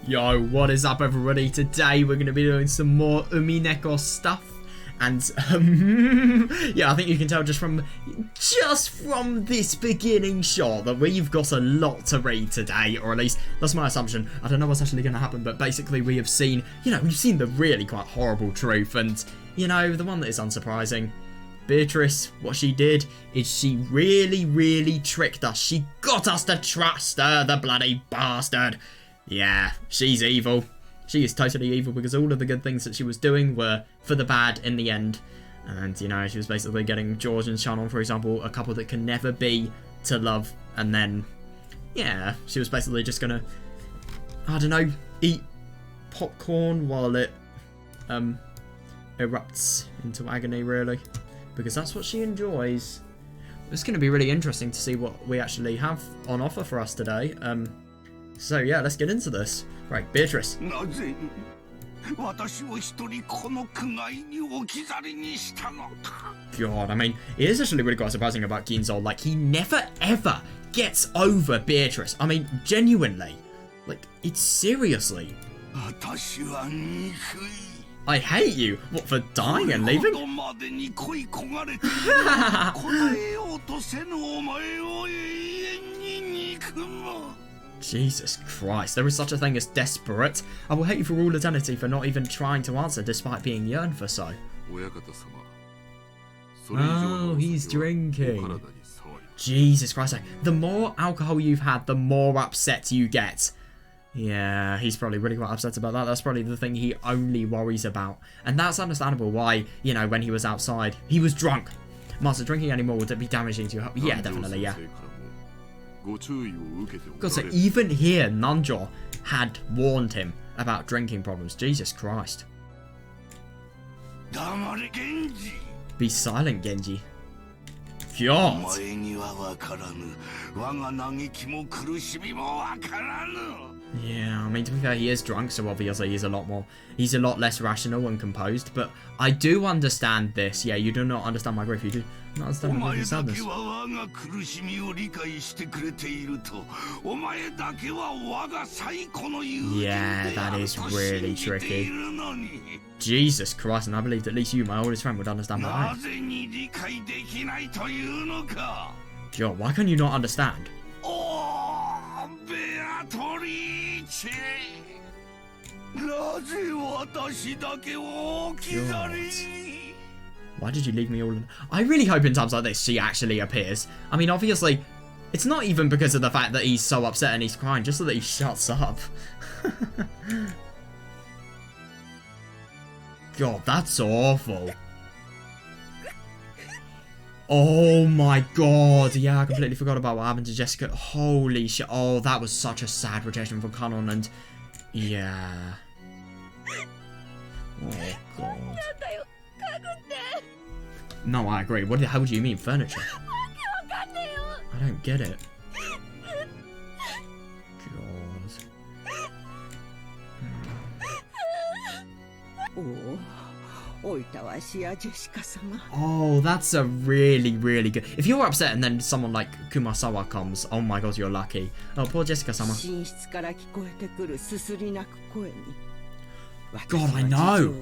Yo, what is up everybody? Today we're going to be doing some more Umineko stuff. And, yeah, I think you can tell just from this beginning shot that we've got a lot to read today, or at least that's my assumption. I don't know what's actually going to happen, but basically we have seen, we've seen the really quite horrible truth, and, the one that is unsurprising. Beatrice, what she did is she really tricked us. She got us to trust her, the bloody bastard. Yeah, she's evil. She is totally evil because all of the good things that she was doing were for the bad in the end. And, she was basically getting George and Shannon, for example, a couple that can never be, to love. And then, yeah, she was basically just gonna, I don't know, eat popcorn while it erupts into agony, really. Because that's what she enjoys. It's going to be really interesting to see what we actually have on offer for us today. So yeah, let's get into this. Right, Beatrice. God, I mean, it is actually really quite surprising about Ginzo. Like, he never ever gets over Beatrice. I mean, genuinely. Like, it's seriously. I hate you. What, for dying and leaving? Jesus Christ, there is such a thing as desperate. I will hate you for all eternity for not even trying to answer despite being yearned for so. Oh, he's drinking. Jesus Christ, the more alcohol you've had, the more upset you get. Yeah, he's probably really quite upset about that. That's probably the thing he only worries about. And that's understandable why, when he was outside, he was drunk. Master, drinking anymore, would it be damaging to your health? Yeah, definitely, yeah. God, so even here, Nanjo had warned him about drinking problems. Jesus Christ. Be silent, Genji. God. Yeah, I mean, to be fair, he is drunk, so obviously he's a lot less rational and composed, but I do understand this. Yeah, you do not understand my grief, you do not understand my grief and sadness. Yeah, that is really tricky. Jesus Christ, and I believed at least you, my oldest friend, would understand my pain. God, why can you not understand? God. Why did you leave me all in? I really hope in times like this she actually appears. I mean, obviously, it's not even because of the fact that he's so upset and he's crying, just so that he shuts up. God, that's awful. Oh my god, yeah, I completely forgot about what happened to Jessica. Holy shit. Oh, that was such a sad rejection from Kanon, and yeah. Oh god. No, I agree. What the hell do you mean, furniture? I don't get it. God. Oh, that's a really good. If you're upset and then someone like Kumasawa comes, oh my god, you're lucky. Oh, poor Jessica-sama. God, I know.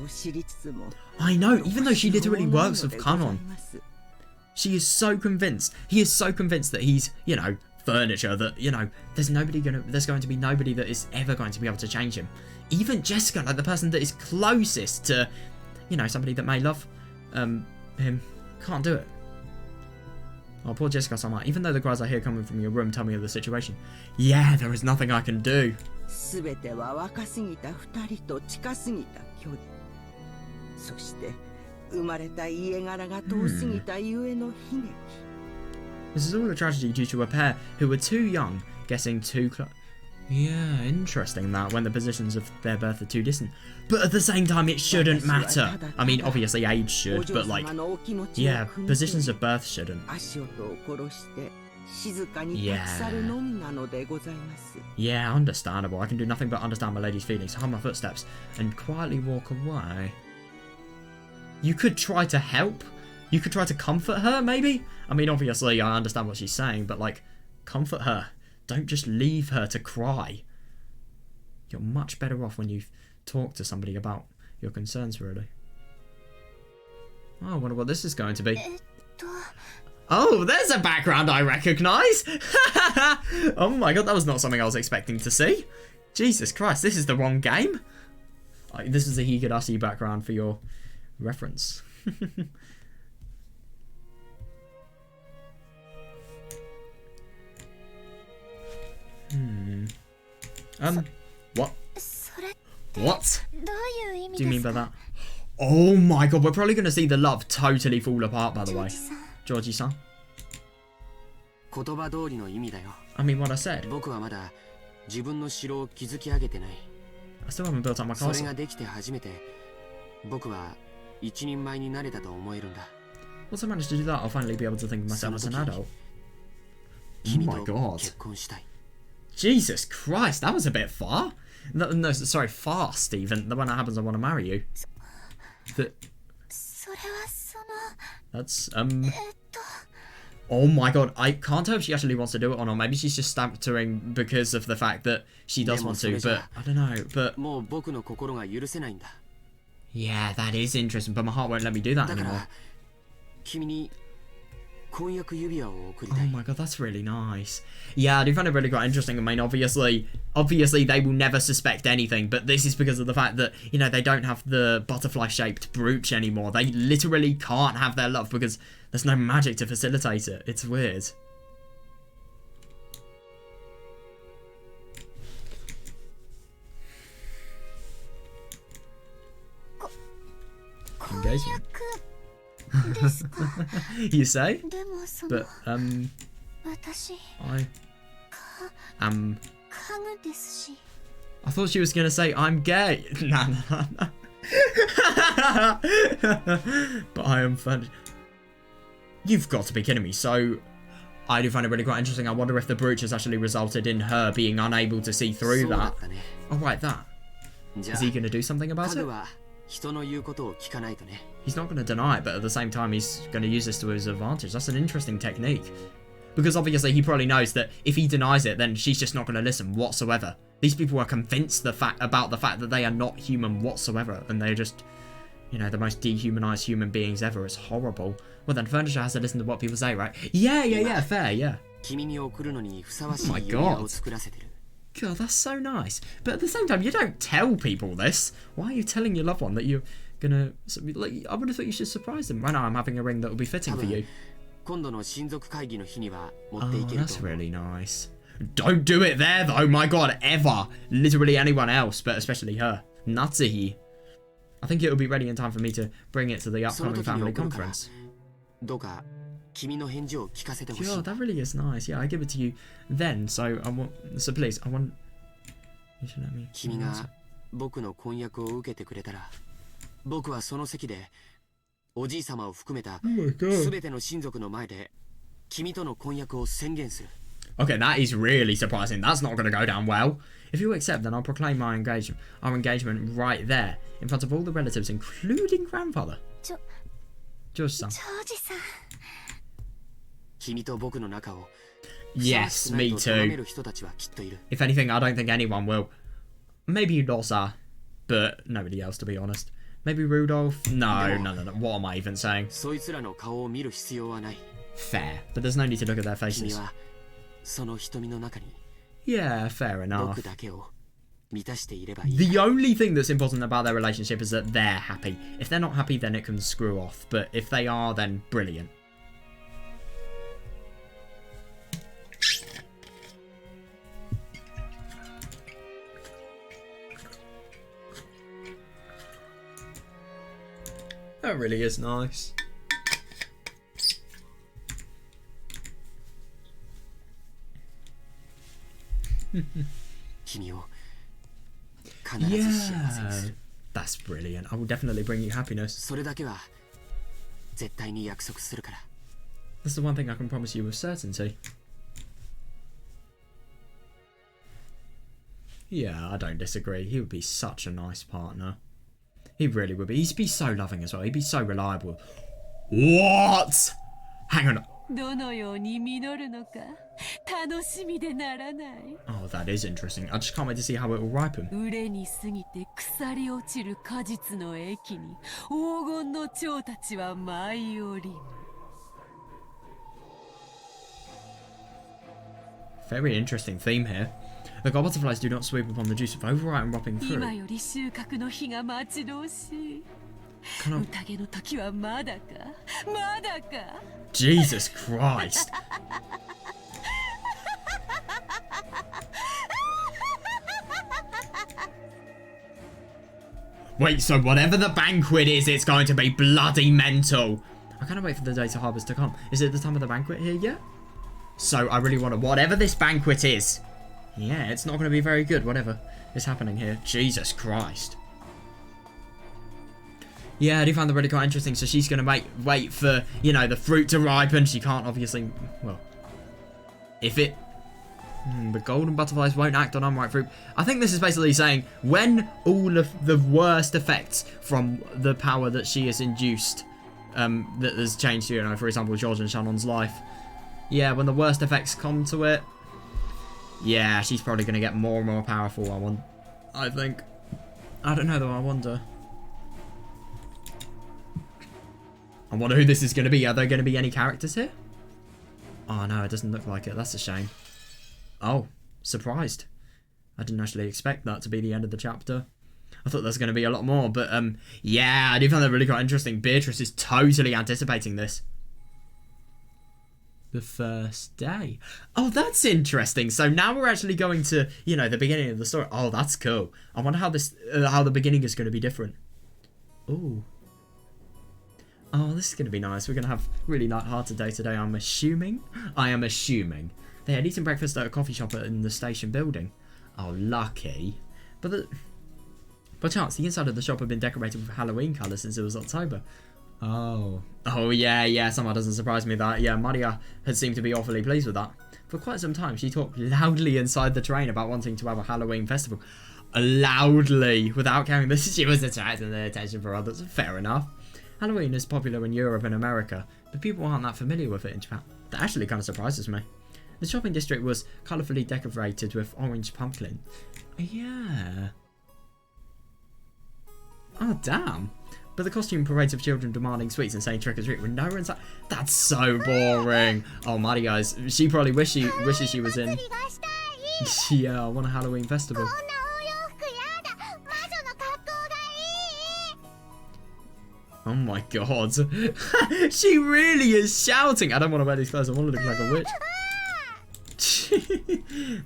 I know, even though she literally works with Kanon. She is so convinced. He is so convinced that he's, furniture, that, there's going to be nobody that is ever going to be able to change him. Even Jessica, like the person that is closest to, somebody that may love him, can't do it. Oh, poor Jessica-sama. Even though the cries I hear coming from your room tell me of the situation. Yeah, there is nothing I can do. This is all a tragedy due to a pair who were too young, getting too close. Yeah, interesting that, when the positions of their birth are too distant. But at the same time, it shouldn't matter. I mean, obviously age should, but like, yeah, positions of birth shouldn't. Yeah, understandable. I can do nothing but understand my lady's feelings, hide my footsteps, and quietly walk away. You could try to help. You could try to comfort her, maybe? I mean, obviously, I understand what she's saying, but like, comfort her. Don't just leave her to cry. You're much better off when you've talked to somebody about your concerns, really. Oh, I wonder what this is going to be. Oh, there's a background I recognise! Oh my god, that was not something I was expecting to see. Jesus Christ, this is the wrong game. This is a Higurashi background for your reference. What? What do you mean by that? Oh my god, we're probably going to see the love totally fall apart, by the way. Georgie-san. I mean, what I said. I still haven't built up my castle. Once I manage to do that, I'll finally be able to think of myself as an adult. Oh my god. Jesus Christ, that was a bit far. No, sorry, fast even. The one that happens, I want to marry you. That's, oh my god, I can't tell if she actually wants to do it or not. Maybe she's just stampering because of the fact that she does want to, but I don't know, but... Yeah, that is interesting, but my heart won't let me do that anymore. Oh my god, that's really nice. Yeah, I do find it really quite interesting. I mean, obviously they will never suspect anything, but this is because of the fact that, you know, they don't have the butterfly-shaped brooch anymore. They literally can't have their love because there's no magic to facilitate it. It's weird. Engagement. You say? But, I am... I thought she was going to say, I'm gay. Nah. But I am fun. You've got to be kidding me. So, I do find it really quite interesting. I wonder if the brooch has actually resulted in her being unable to see through that. Oh, right, that. Is he going to do something about it? He's not going to deny it, but at the same time, he's going to use this to his advantage. That's an interesting technique. Because obviously, he probably knows that if he denies it, then she's just not going to listen whatsoever. These people are convinced about the fact that they are not human whatsoever, and they're just, you know, the most dehumanized human beings ever. It's horrible. Well, then furniture has to listen to what people say, right? Yeah, fair, yeah. Oh my god. God, that's so nice. But at the same time, you don't tell people this. Why are you telling your loved one that you're gonna... Like, I would have thought you should surprise them. Right now, I'm having a ring that will be fitting for you. Oh, that's really nice. Don't do it there, though. My god, ever. Literally anyone else, but especially her. Natsuhi. I think it'll be ready in time for me to bring it to the upcoming family conference. Sure, that really is nice. Yeah, I give it to you then. So I want. So please, I want. You should let me. Oh my god. Okay, that is really surprising. That's not going to go down well. If you accept, then I'll proclaim our engagement right there, in front of all the relatives, including grandfather. George-san. Yes, me too. If anything, I don't think anyone will. Maybe Rosa, but nobody else, to be honest. Maybe Rudolph? No. What am I even saying? Fair, but there's no need to look at their faces. Yeah, fair enough. The only thing that's important about their relationship is that they're happy. If they're not happy, then it can screw off. But if they are, then brilliant. That really is nice. Yeah, that's brilliant. I will definitely bring you happiness. That's the one thing I can promise you with certainty. Yeah, I don't disagree. He would be such a nice partner. He really would be. He'd be so loving as well. He'd be so reliable. What? Hang on. Oh, that is interesting. I just can't wait to see how it will ripen. Very interesting theme here. The god butterflies do not sweep upon the juice of overripe and wrapping fruit. Jesus Christ. Wait, so whatever the banquet is, it's going to be bloody mental. I cannot wait for the day to harvest to come. Is it the time of the banquet here yet? So I really want to, whatever this banquet is, yeah, it's not going to be very good, whatever is happening here. Jesus Christ. Yeah, I do find that really quite interesting. So she's going to wait for, you know, the fruit to ripen. She can't obviously, well, if it, the golden butterflies won't act on unripe fruit. I think this is basically saying when all of the worst effects from the power that she has induced, that has changed, you know, for example, George and Shannon's life. Yeah, when the worst effects come to it, yeah, she's probably going to get more and more powerful, I think. I don't know, though, I wonder who this is going to be. Are there going to be any characters here? Oh, no, it doesn't look like it. That's a shame. Oh, surprised. I didn't actually expect that to be the end of the chapter. I thought there was going to be a lot more, but, yeah, I do find that really quite interesting. Beatrice is totally anticipating this. The first day. Oh, that's interesting. So now we're actually going to, you know, the beginning of the story. Oh, that's cool. I wonder how this, how the beginning is going to be different. Ooh. Oh, this is going to be nice. We're going to have really light-hearted day today, I'm assuming. I am assuming. They had eaten breakfast at a coffee shop in the station building. Oh, lucky. But by chance, the inside of the shop had been decorated with Halloween colours since it was October. Oh, yeah, somehow doesn't surprise me that. Yeah, Maria had seemed to be awfully pleased with that. For quite some time, she talked loudly inside the train about wanting to have a Halloween festival. Loudly, without caring that she was attracting the attention for others. Fair enough. Halloween is popular in Europe and America, but people aren't that familiar with it in Japan. That actually kind of surprises me. The shopping district was colourfully decorated with orange pumpkin. Yeah. Oh, damn. But the costume parades of children demanding sweets and saying trick or treat were nowhere inside. That's so boring. Oh, Maria, she probably wishes she was in. Yeah, I want a Halloween festival. Oh my god. She really is shouting. I don't want to wear these clothes. I want to look like a witch.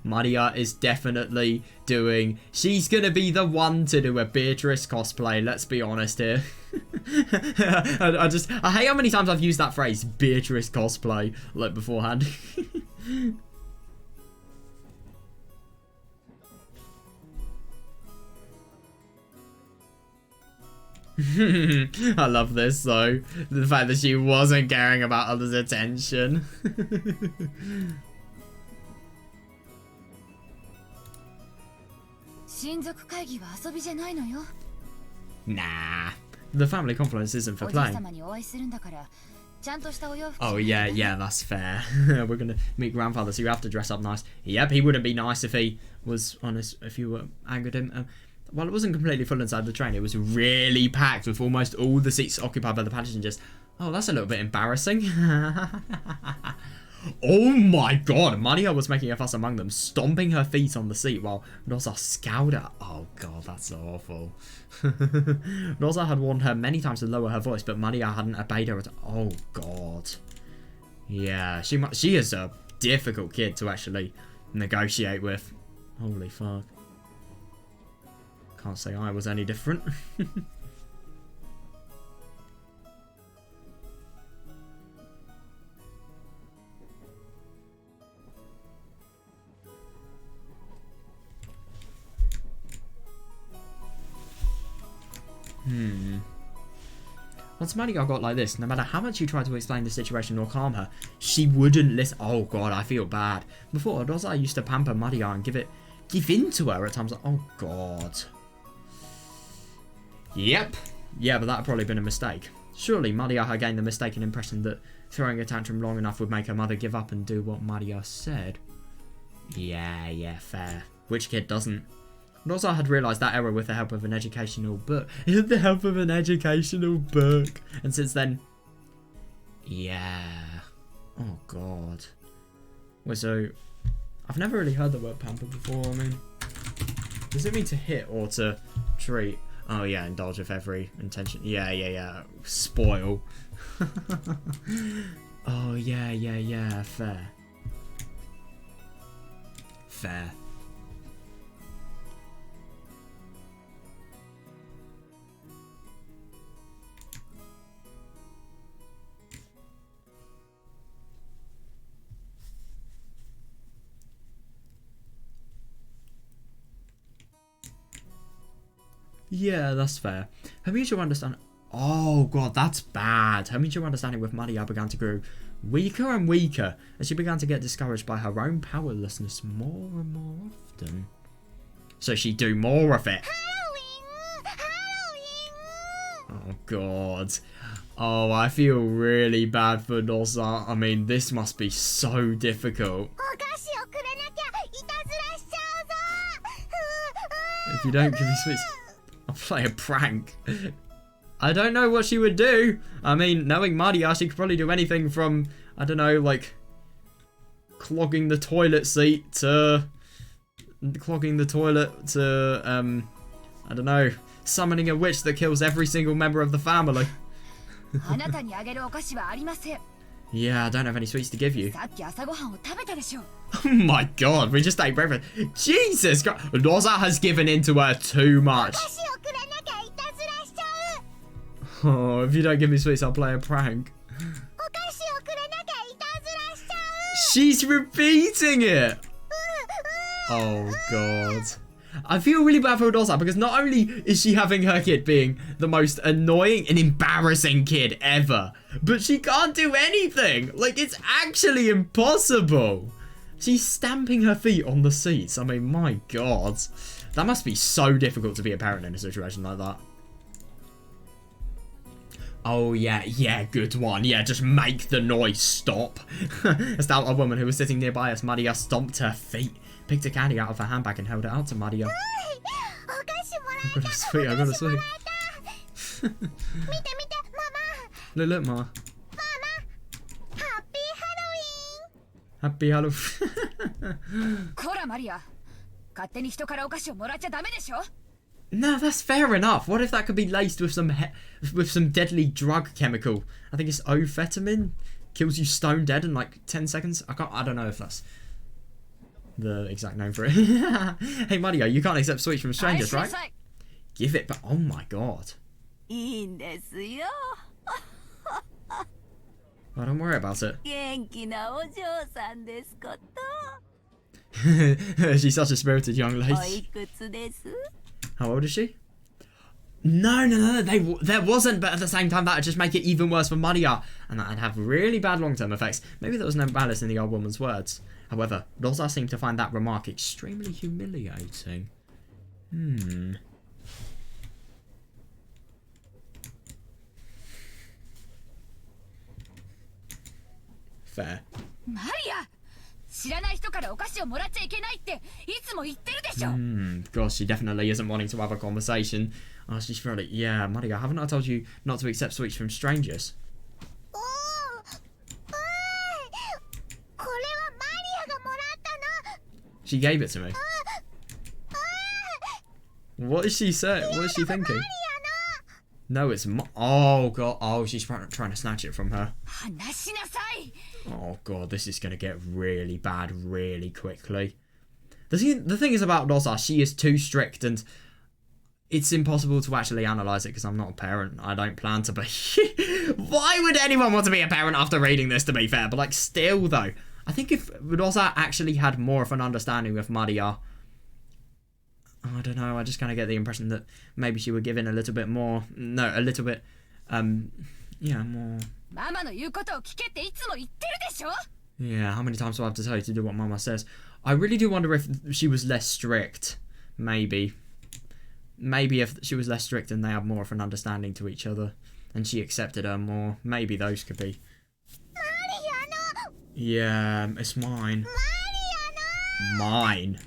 Maria is definitely doing... She's going to be the one to do a Beatrice cosplay. Let's be honest here. I hate how many times I've used that phrase, Beatrice cosplay, like beforehand. I love this though. The fact that she wasn't caring about others' attention. Nah. The family conference isn't for playing. Oh yeah, that's fair. We're gonna meet grandfather, so you have to dress up nice. Yep, he wouldn't be nice if he was honest, if you angered him. Well, it wasn't completely full inside the train. It was really packed with almost all the seats occupied by the passengers. Oh, that's a little bit embarrassing. Oh my god, Maria was making a fuss among them, stomping her feet on the seat while Rosa scowled at her. Oh god, that's awful. Rosa had warned her many times to lower her voice, but Maria hadn't obeyed her at all. Oh god. Yeah, she is a difficult kid to actually negotiate with. Holy fuck. Can't say I was any different. Once Maria got like this, no matter how much you tried to explain the situation or calm her, she wouldn't listen. Oh god, I feel bad. Before, Rosa used to pamper Maria and give in to her at times. Oh god. Yep. Yeah, but that had probably been a mistake. Surely Maria had gained the mistaken impression that throwing a tantrum long enough would make her mother give up and do what Maria said. Yeah, fair. Which kid doesn't? Rosa had realised that error with the help of an educational book. And since then... Yeah. Oh, God. Wait, so... I've never really heard the word pamper before, I mean... Does it mean to hit or to treat? Oh, yeah, indulge with every intention. Yeah. Spoil. Oh, yeah. Fair. Yeah, that's fair. Her mutual understanding... Oh, God, that's bad. Her mutual understanding with Maria began to grow weaker and weaker as she began to get discouraged by her own powerlessness more and more often. So she'd do more of it. Oh, God. Oh, I feel really bad for Noza. I mean, this must be so difficult. If you don't give me sweets... I'll play a prank. I don't know what she would do. I mean, knowing Maria, she could probably do anything from, I don't know, like, clogging the toilet seat to, I don't know, summoning a witch that kills every single member of the family. Yeah, I don't have any sweets to give you. Oh my God, we just ate breakfast. Jesus Christ, Noza has given in to her too much. Oh, if you don't give me sweets, I'll play a prank. She's repeating it. Oh, God. I feel really bad for Noza because not only is she having her kid being the most annoying and embarrassing kid ever, but she can't do anything. Like, it's actually impossible. She's stamping her feet on the seats. I mean, my God. That must be so difficult to be a parent in a situation like that. Oh, yeah, good one. Yeah, just make the noise stop. A stout old woman who was sitting nearby as Maria stomped her feet, picked a candy out of her handbag and held it out to Maria. I got a sweet. Look, Ma. Happy Halloween. No, that's fair enough. What if that could be laced with some deadly drug chemical? I think it's amphetamine. Kills you stone dead in like 10 seconds. I don't know if that's the exact name for it. Hey, Mario, you can't accept sweets from strangers, right? Give it back. Oh my God. Oh, don't worry about it. She's such a spirited young lady. How old is she? No, there wasn't, but at the same time, that would just make it even worse for Maria, and that would have really bad long-term effects. Maybe there was no malice in the old woman's words. However, Rosa seemed to find that remark extremely humiliating. Fair. Maria! Gosh, she definitely isn't wanting to have a conversation. Oh, she's probably... Yeah, Maria, haven't I told you not to accept sweets from strangers? She gave it to me. What is she saying? What is she thinking? No, it's oh, God. Oh, she's trying to snatch it from her. Oh, God. This is going to get really bad really quickly. The thing is about Rosa, she is too strict and it's impossible to actually analyse it because I'm not a parent. I don't plan to be. Why would anyone want to be a parent after reading this, to be fair? But, like, still, though. I think if Rosa actually had more of an understanding with Maria... I don't know, I just kind of get the impression that maybe she would give in a little bit more. No, a little bit, yeah, more. Yeah, how many times do I have to tell you to do what Mama says? I really do wonder if she was less strict. Maybe. Maybe if she was less strict and they had more of an understanding to each other and she accepted her more. Maybe those could be. Yeah, it's mine. Mine.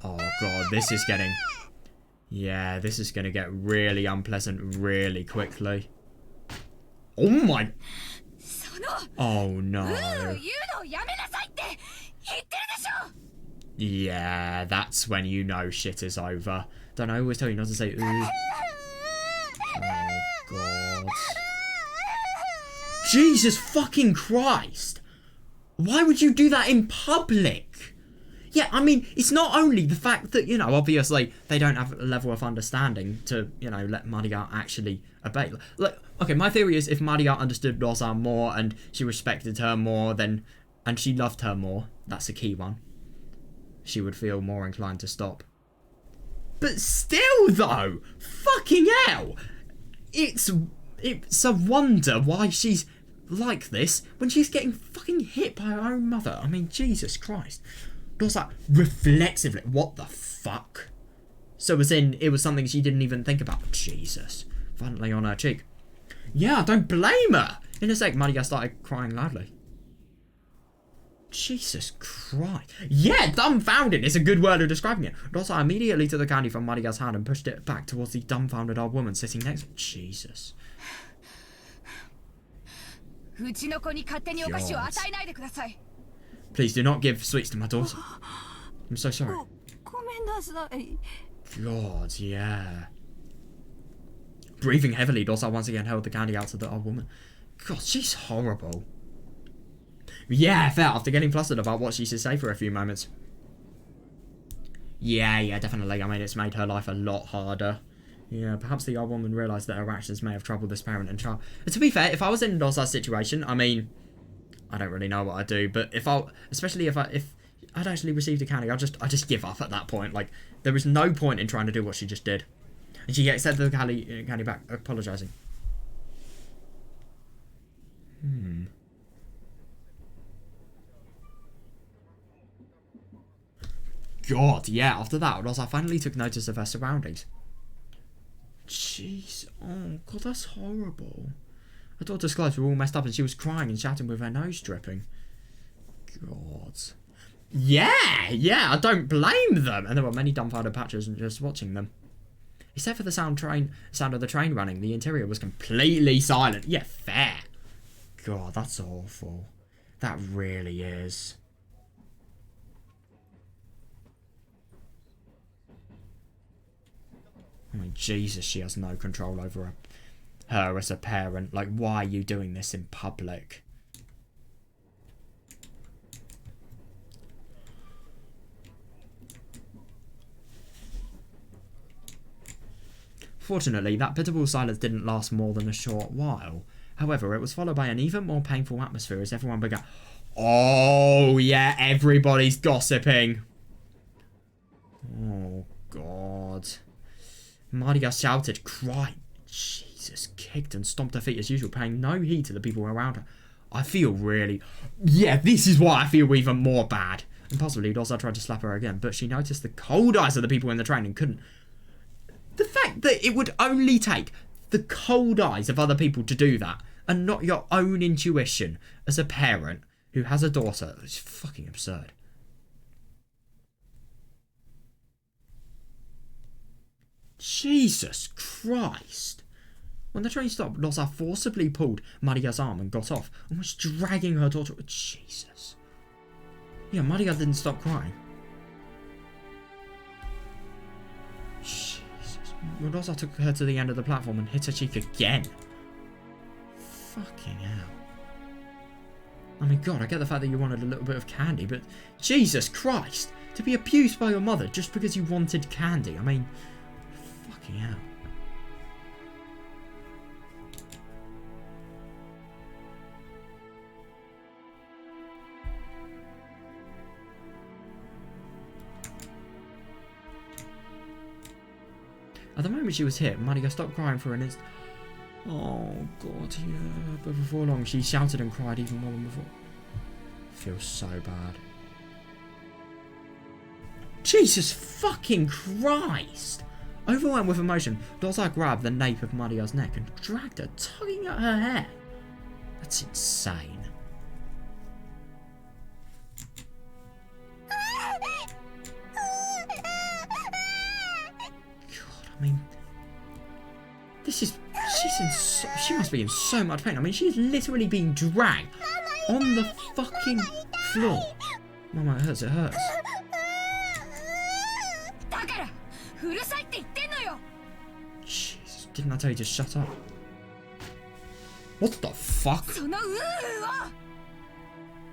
Oh god, this is getting... Yeah, this is going to get really unpleasant really quickly. Oh my... Oh no. Yeah, that's when you know shit is over. Don't I always tell you not to say ooh? Oh god. Jesus fucking Christ! Why would you do that in public? Yeah, I mean, it's not only the fact that, you know, obviously they don't have a level of understanding to, you know, let Maria actually obey. Like, okay, my theory is if Maria understood Rosa more and she respected her more, then, and she loved her more, that's a key one, she would feel more inclined to stop. But still, though, fucking hell, it's a wonder why she's like this when she's getting fucking hit by her own mother. I mean, Jesus Christ. Was that reflexively? What the fuck? So as in, it was something she didn't even think about. Jesus. Violently on her cheek. Yeah, I don't blame her. In a sec, Maria started crying loudly. Jesus Christ. Yeah, dumbfounded is a good word of describing it. Rosa immediately took the candy from Maria's hand and pushed it back towards the dumbfounded old woman sitting next to her. Jesus. God. Please do not give sweets to my daughter. I'm so sorry. God, yeah. Breathing heavily, Rosa once again held the candy out to the old woman. God, she's horrible. Yeah, fair, after getting flustered about what she should say for a few moments. Yeah, definitely. I mean, it's made her life a lot harder. Yeah, perhaps the old woman realised that her actions may have troubled this parent and child. But to be fair, if I was in Rosa's situation, I mean... I don't really know what I'd do, but if I'd actually received a candy, I'd just give up at that point. Like, there was no point in trying to do what she just did. And she accepted the candy back, apologising. God, yeah, after that, Rosa finally took notice of her surroundings. Jeez, oh god, that's horrible. Her daughter's clothes were all messed up and she was crying and shouting with her nose dripping. God. Yeah, I don't blame them. And there were many dumbfounded patches and just watching them. Except for the sound of the train running, the interior was completely silent. Yeah, fair. God, that's awful. That really is. I mean, Jesus, she has no control over her as a parent. Like, why are you doing this in public? Fortunately, that pitiable silence didn't last more than a short while. However, it was followed by an even more painful atmosphere as everyone began... Oh, yeah, everybody's gossiping. Oh, God. Maria shouted, cried, Jesus, kicked and stomped her feet as usual, paying no heed to the people around her. I feel really... Yeah, this is why I feel even more bad. And possibly Rosa tried to slap her again, but she noticed the cold eyes of the people in the train and couldn't... The fact that it would only take the cold eyes of other people to do that and not your own intuition as a parent who has a daughter is fucking absurd. Jesus Christ. When the train stopped, Rosa forcibly pulled Maria's arm and got off, almost dragging her daughter... Jesus. Yeah, Maria didn't stop crying. Jesus. Rosa took her to the end of the platform and hit her cheek again. Fucking hell. I mean, God, I get the fact that you wanted a little bit of candy, but Jesus Christ. To be abused by your mother just because you wanted candy. I mean... Fucking hell. At the moment she was hit, Maria stopped crying for an instant. Oh God, yeah. But before long, she shouted and cried even more than before. Feels so bad. Jesus fucking Christ! Overwhelmed with emotion, Rosa grabbed the nape of Maria's neck and dragged her, tugging at her hair. That's insane. mean, she must be in so much pain. I mean, she's literally being dragged on the fucking floor. Mama, it hurts, it hurts. Jesus, didn't I tell you to shut up? What the fuck?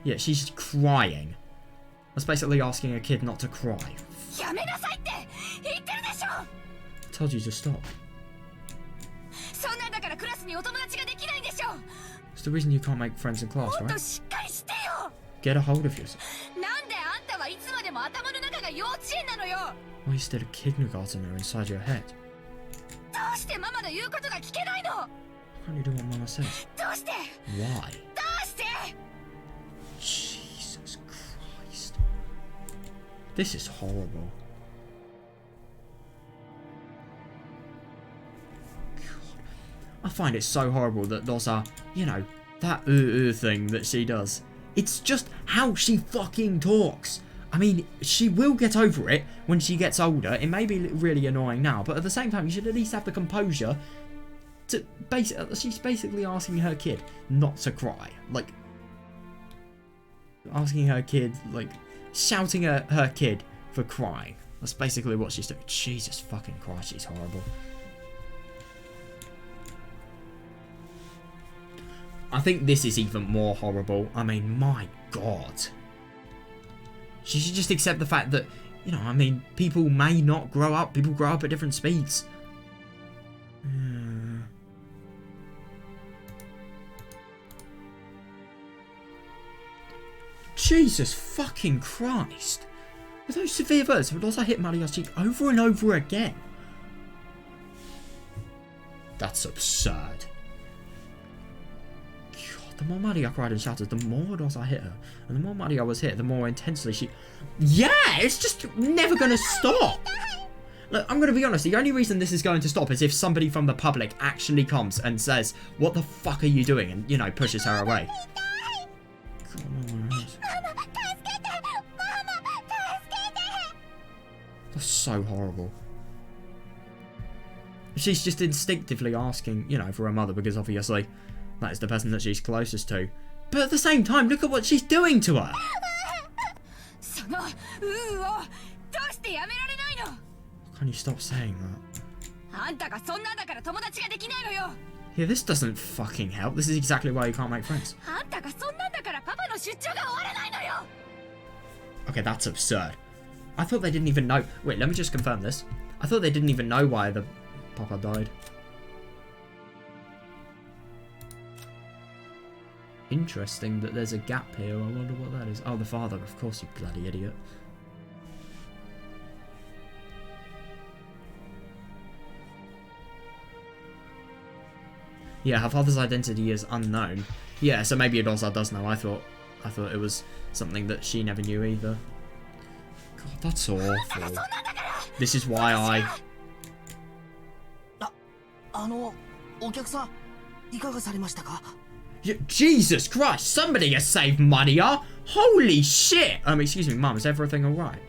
Yeah, she's crying. That's basically asking a kid not to cry. I told you to stop. It's the reason you can't make friends in class, right? Get a hold of yourself. Why are you still a kindergartner inside your head? Why can't you do what Mama says? Why? Jesus Christ. This is horrible. God. I find it so horrible that Rosa, you know, that thing that she does. It's just how she fucking talks. I mean, she will get over it when she gets older. It may be really annoying now, but at the same time, you should at least have the composure to she's basically asking her kid not to cry. Like, asking her kid, like, shouting at her kid for crying. That's basically what she's doing. Jesus fucking Christ, she's horrible. I think this is even more horrible. I mean, my God. She should just accept the fact that, you know, I mean, people may not grow up. People grow up at different speeds. Jesus fucking Christ. With those severe words, but also hit Maria's cheek over and over again. That's absurd. God, the more Maria cried and shouted, the more Rosa hit her. And the more Maria was hit, the more intensely she... Yeah, it's just never going to stop. Look, I'm going to be honest, the only reason this is going to stop is if somebody from the public actually comes and says, what the fuck are you doing? And, you know, pushes her away. God, that's so horrible. She's just instinctively asking, you know, for her mother, because obviously that is the person that she's closest to. But at the same time, look at what she's doing to her. Can you stop saying that? Yeah, this doesn't fucking help. This is exactly why you can't make friends. Okay, that's absurd. I thought they didn't even know. Wait, let me just confirm this. I thought they didn't even know why the papa died. Interesting that there's a gap here. I wonder what that is. Oh, the father, of course, you bloody idiot. Yeah, her father's identity is unknown. Yeah, so maybe Rosa does know. I thought it was something that she never knew either. God, that's awful. This is why I... Jesus Christ, somebody has saved Maria! Holy shit! Excuse me, Mum, is everything alright?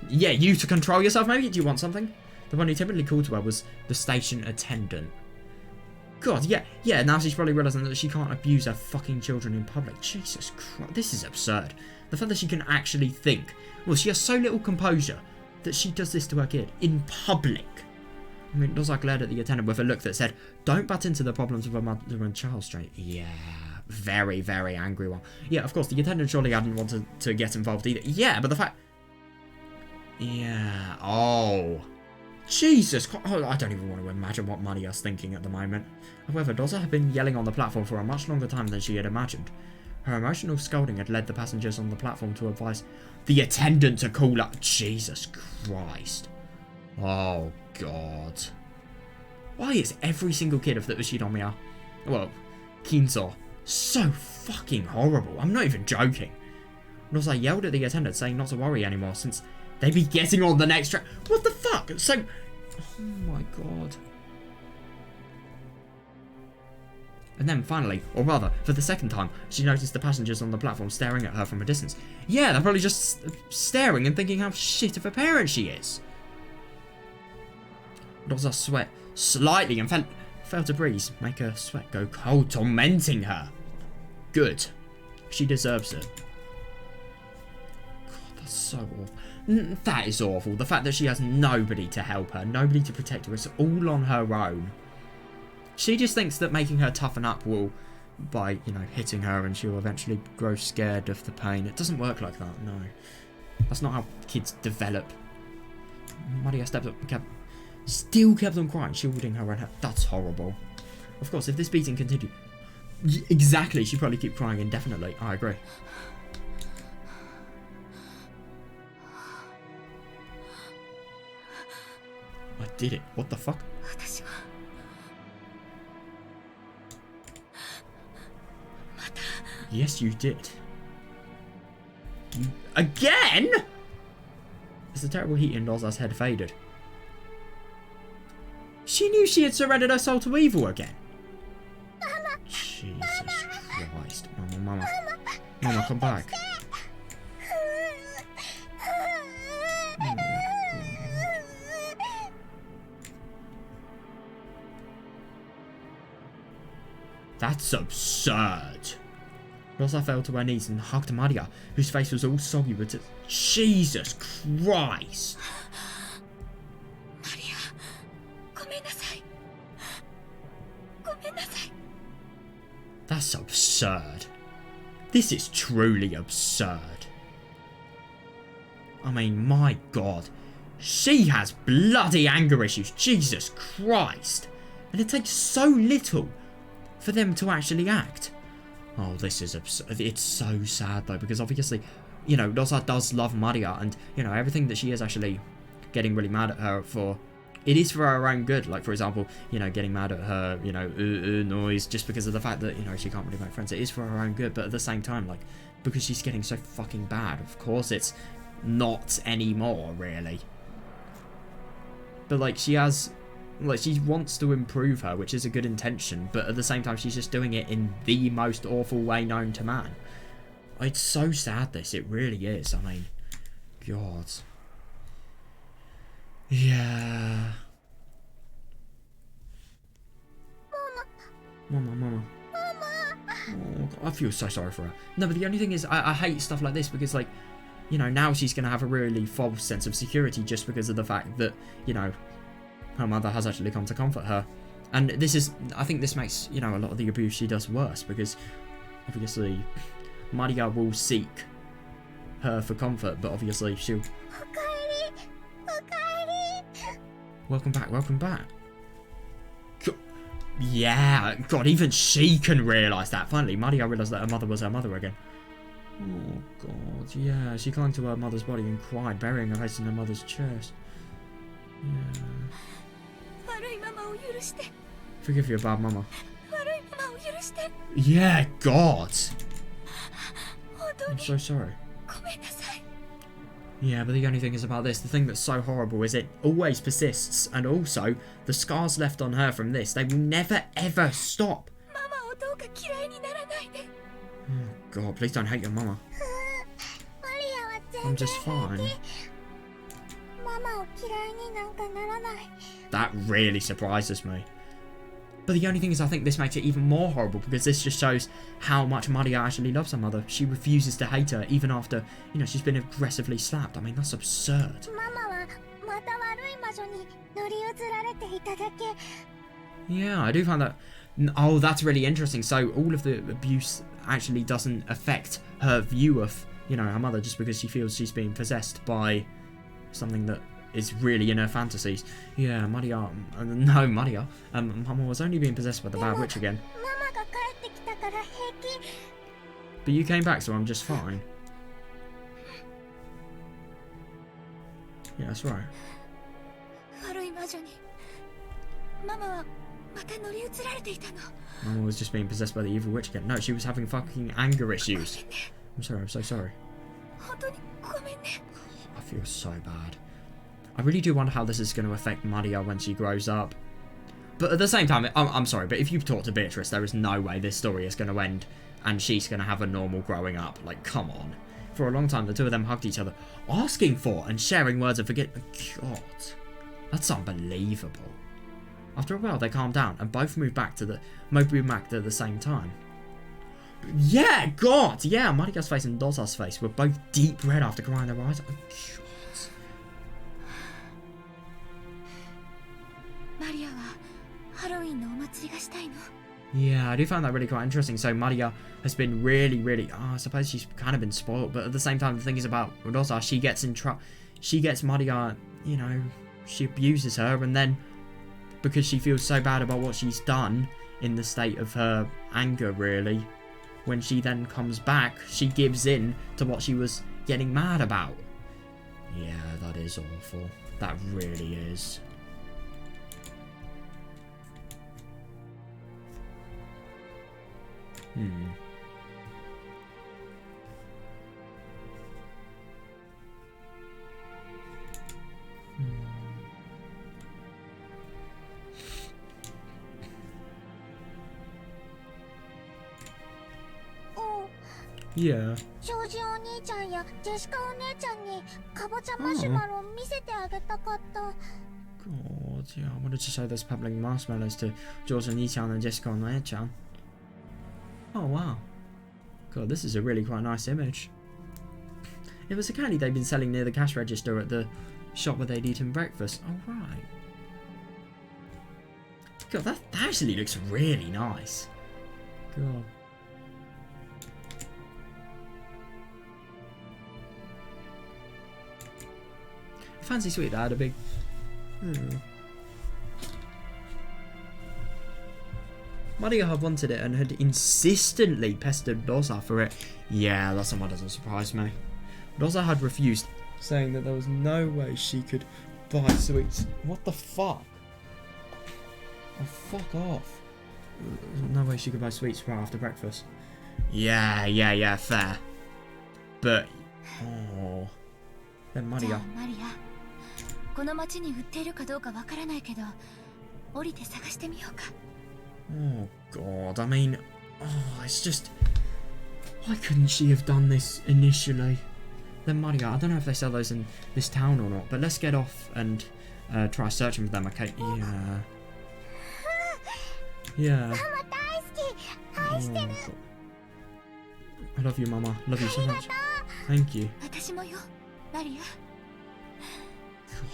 Yeah, you to control yourself, maybe? Do you want something? The one who typically called to her was the station attendant. God, yeah, now she's probably realising that she can't abuse her fucking children in public. Jesus Christ, this is absurd. The fact that she can actually think. Well, she has so little composure that she does this to her kid in public. I mean, Rosa glared at the attendant with a look that said, don't butt into the problems of a mother and child straight. Yeah, very, very angry one. Yeah, of course, the attendant surely hadn't wanted to get involved either. Yeah, but the fact... Yeah, oh... Jesus Christ, oh, I don't even want to imagine what Maria's thinking at the moment. However, Rosa had been yelling on the platform for a much longer time than she had imagined. Her emotional scolding had led the passengers on the platform to advise the attendant to call up. Jesus Christ. Oh, God. Why is every single kid of the Ushinomiya, well, Kinzo, so fucking horrible? I'm not even joking. Rosa yelled at the attendant saying not to worry anymore since they'd be getting on the next train. What the fuck? So... Oh my God. And then finally, or rather, for the second time, she noticed the passengers on the platform staring at her from a distance. Yeah, they're probably just staring and thinking how shit of a parent she is. Rosa sweat slightly and felt a breeze make her sweat go cold, tormenting her. Good. She deserves it. God, that's so awful. That is awful. The fact that she has nobody to help her, nobody to protect her, it's all on her own. She just thinks that making her toughen up will, by, you know, hitting her, and she'll eventually grow scared of the pain. It doesn't work like that, no. That's not how kids develop. Maria stepped up and still kept on crying, shielding her red hair. That's horrible. Of course, if this beating continued... Exactly, she'd probably keep crying indefinitely. I agree. I did it. What the fuck? Yes, you did. You... Again?! As the terrible heat in Rosa's head faded, she knew she had surrendered her soul to evil again. Mama. Jesus Christ. Mama. Mama, come back. That's absurd. Rosa fell to her knees and hugged Maria, whose face was all soggy with it. Jesus Christ! Maria, gomennasai. Gomennasai. That's absurd. This is truly absurd. I mean, my God. She has bloody anger issues. Jesus Christ. And it takes so little for them to actually act. Oh, this is absurd. It's so sad, though, because obviously, you know, Rosa does love Maria, and, you know, everything that she is actually getting really mad at her for, it is for her own good. Like, for example, you know, getting mad at her, you know, noise, just because of the fact that, you know, she can't really make friends. It is for her own good, but at the same time, like, because she's getting so fucking bad, of course it's not anymore, really. But, like, she has... Like, she wants to improve her, which is a good intention, but at the same time, she's just doing it in the most awful way known to man. It's so sad, this. It really is. I mean, God. Yeah. Mama. Oh, God, I feel so sorry for her. No, but the only thing is, I hate stuff like this because, like, you know, now she's going to have a really false sense of security just because of the fact that, you know, her mother has actually come to comfort her. And this is, I think this makes, you know, a lot of the abuse she does worse, because obviously Maria will seek her for comfort, but obviously she'll... Welcome back. God. Yeah, God, even she can realise that. Finally, Maria realised that her mother was her mother again. Oh, God, yeah. She clung to her mother's body and cried, burying her face in her mother's chest. Yeah. Forgive your bad mama. Yeah, God. I'm so sorry. Yeah, but the only thing is about this, the thing that's so horrible is it always persists, and also the scars left on her from this, they will never ever stop. Oh God, please don't hate your mama. I'm just fine. That really surprises me. But the only thing is, I think this makes it even more horrible, because this just shows how much Maria actually loves her mother. She refuses to hate her, even after, you know, she's been aggressively slapped. I mean, that's absurd. Yeah, I do find that... Oh, that's really interesting. So all of the abuse actually doesn't affect her view of, you know, her mother, just because she feels she's being possessed by something that is really in her fantasies. Yeah, Maria... no, Maria. Mama was only being possessed by the bad witch again. But you came back, so I'm just fine. Yeah, that's right. Mama was just being possessed by the evil witch again. No, she was having fucking anger issues. I'm sorry, I'm so sorry. I feel so bad. I really do wonder how this is going to affect Maria when she grows up. But at the same time, I'm sorry, but if you talk to Beatrice, there is no way this story is going to end and she's going to have a normal growing up. Like, come on. For a long time, the two of them hugged each other, asking for and sharing words of forgiveness. God, that's unbelievable. After a while, they calmed down and both moved back at the same time. Yeah, God, yeah, Marika's face and Dosa's face were both deep red after crying their eyes. Oh, God. Yeah, I do find that really quite interesting. So Maria has been really, I suppose she's kind of been spoiled, but at the same time, the thing is about Rosa, she gets Maria, you know, she abuses her, and then because she feels so bad about what she's done in the state of her anger, really, when she then comes back, she gives in to what she was getting mad about. Yeah, that is awful. That really is. Yeah. ジョージお兄ちゃんやジェシカお姉ちゃんにかぼちゃマシュマロを見せてあげたかった。God, yeah, I wanted to show those pebbling marshmallows to George and Nichan and Jessica and Nae-chan. Oh wow. God, this is a really quite nice image. It was a candy they'd been selling near the cash register at the shop where they'd eaten breakfast. Oh right. God, that actually looks really nice. God. Fancy sweet that had a big... Maria had wanted it and had insistently pestered Rosa for it. Yeah, that somewhat doesn't surprise me. Rosa had refused, saying that there was no way she could buy sweets. What the fuck? Oh, fuck off. There's no way she could buy sweets right after breakfast. Yeah, fair. But... Oh... Then Maria... この町に売っているかどうかわからないけど、降りて探してみようか。Oh God, I mean, oh, it's just, why couldn't she have done this initially? Then Maria, I don't know if they sell those in this town or not, but let's get off and try searching for them, okay? Yeah. Oh, I love you, Mama. Love you so much. Thank you.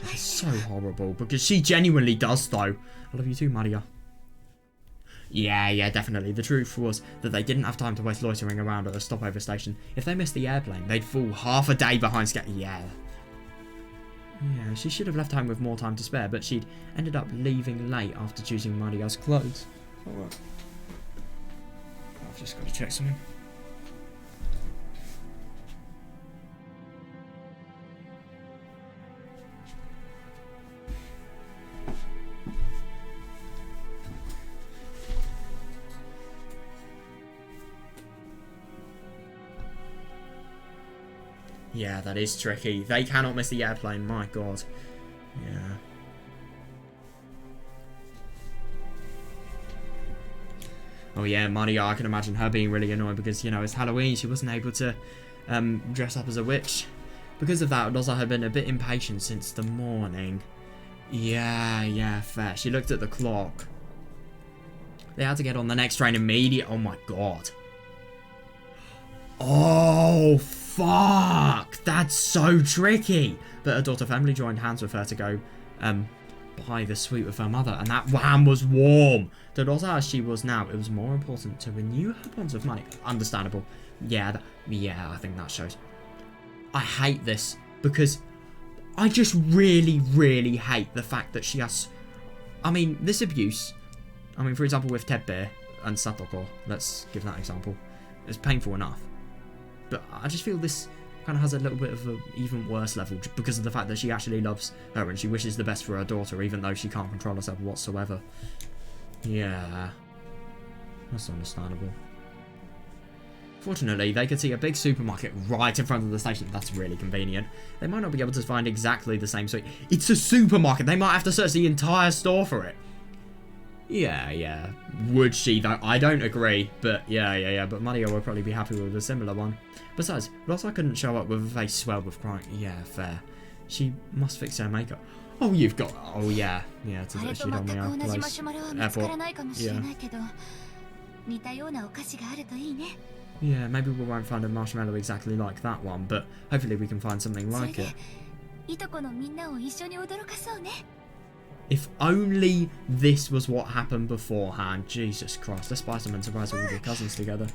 God, it's so horrible, because she genuinely does, though. I love you too, Maria. Yeah, definitely. The truth was that they didn't have time to waste loitering around at a stopover station. If they missed the airplane, they'd fall half a day behind schedule. Yeah, she should have left home with more time to spare, but she'd ended up leaving late after choosing Maria's clothes. Alright. I've just got to check something. Yeah, that is tricky. They cannot miss the airplane, my god. Yeah. Oh yeah, Maria, I can imagine her being really annoyed because, you know, it's Halloween, she wasn't able to dress up as a witch. Because of that, Rosa had been a bit impatient since the morning. Yeah, fair. She looked at the clock. They had to get on the next train immediately. Oh my god. Oh, fuck! That's so tricky! But her daughter family joined hands with her to go buy the sweet with her mother, and that wham was warm! To Rosa as she was now, it was more important to renew her bonds of money. Understandable. Yeah, I think that shows. I hate this, because I just really, really hate the fact that she has... I mean, this abuse... I mean, for example, with Tebbei and Satoko, let's give that example. It's painful enough. But I just feel this kind of has a little bit of an even worse level because of the fact that she actually loves her and she wishes the best for her daughter, even though she can't control herself whatsoever. Yeah, that's understandable. Fortunately, they could see a big supermarket right in front of the station. That's really convenient. They might not be able to find exactly the same sweet. It's a supermarket. They might have to search the entire store for it. Yeah, yeah. Would she though? I don't agree, but yeah. But Mario will probably be happy with a similar one. Besides, Rosa couldn't show up with a face swelled with crying. Yeah, fair. She must fix her makeup. Oh, you've got. Oh, yeah. Yeah, to the she told me our place. Airport. Yeah. Yeah, maybe we won't find a marshmallow exactly like that one, but hopefully we can find something like it. If only this was what happened beforehand. Jesus Christ, let's buy some and surprise all your cousins together.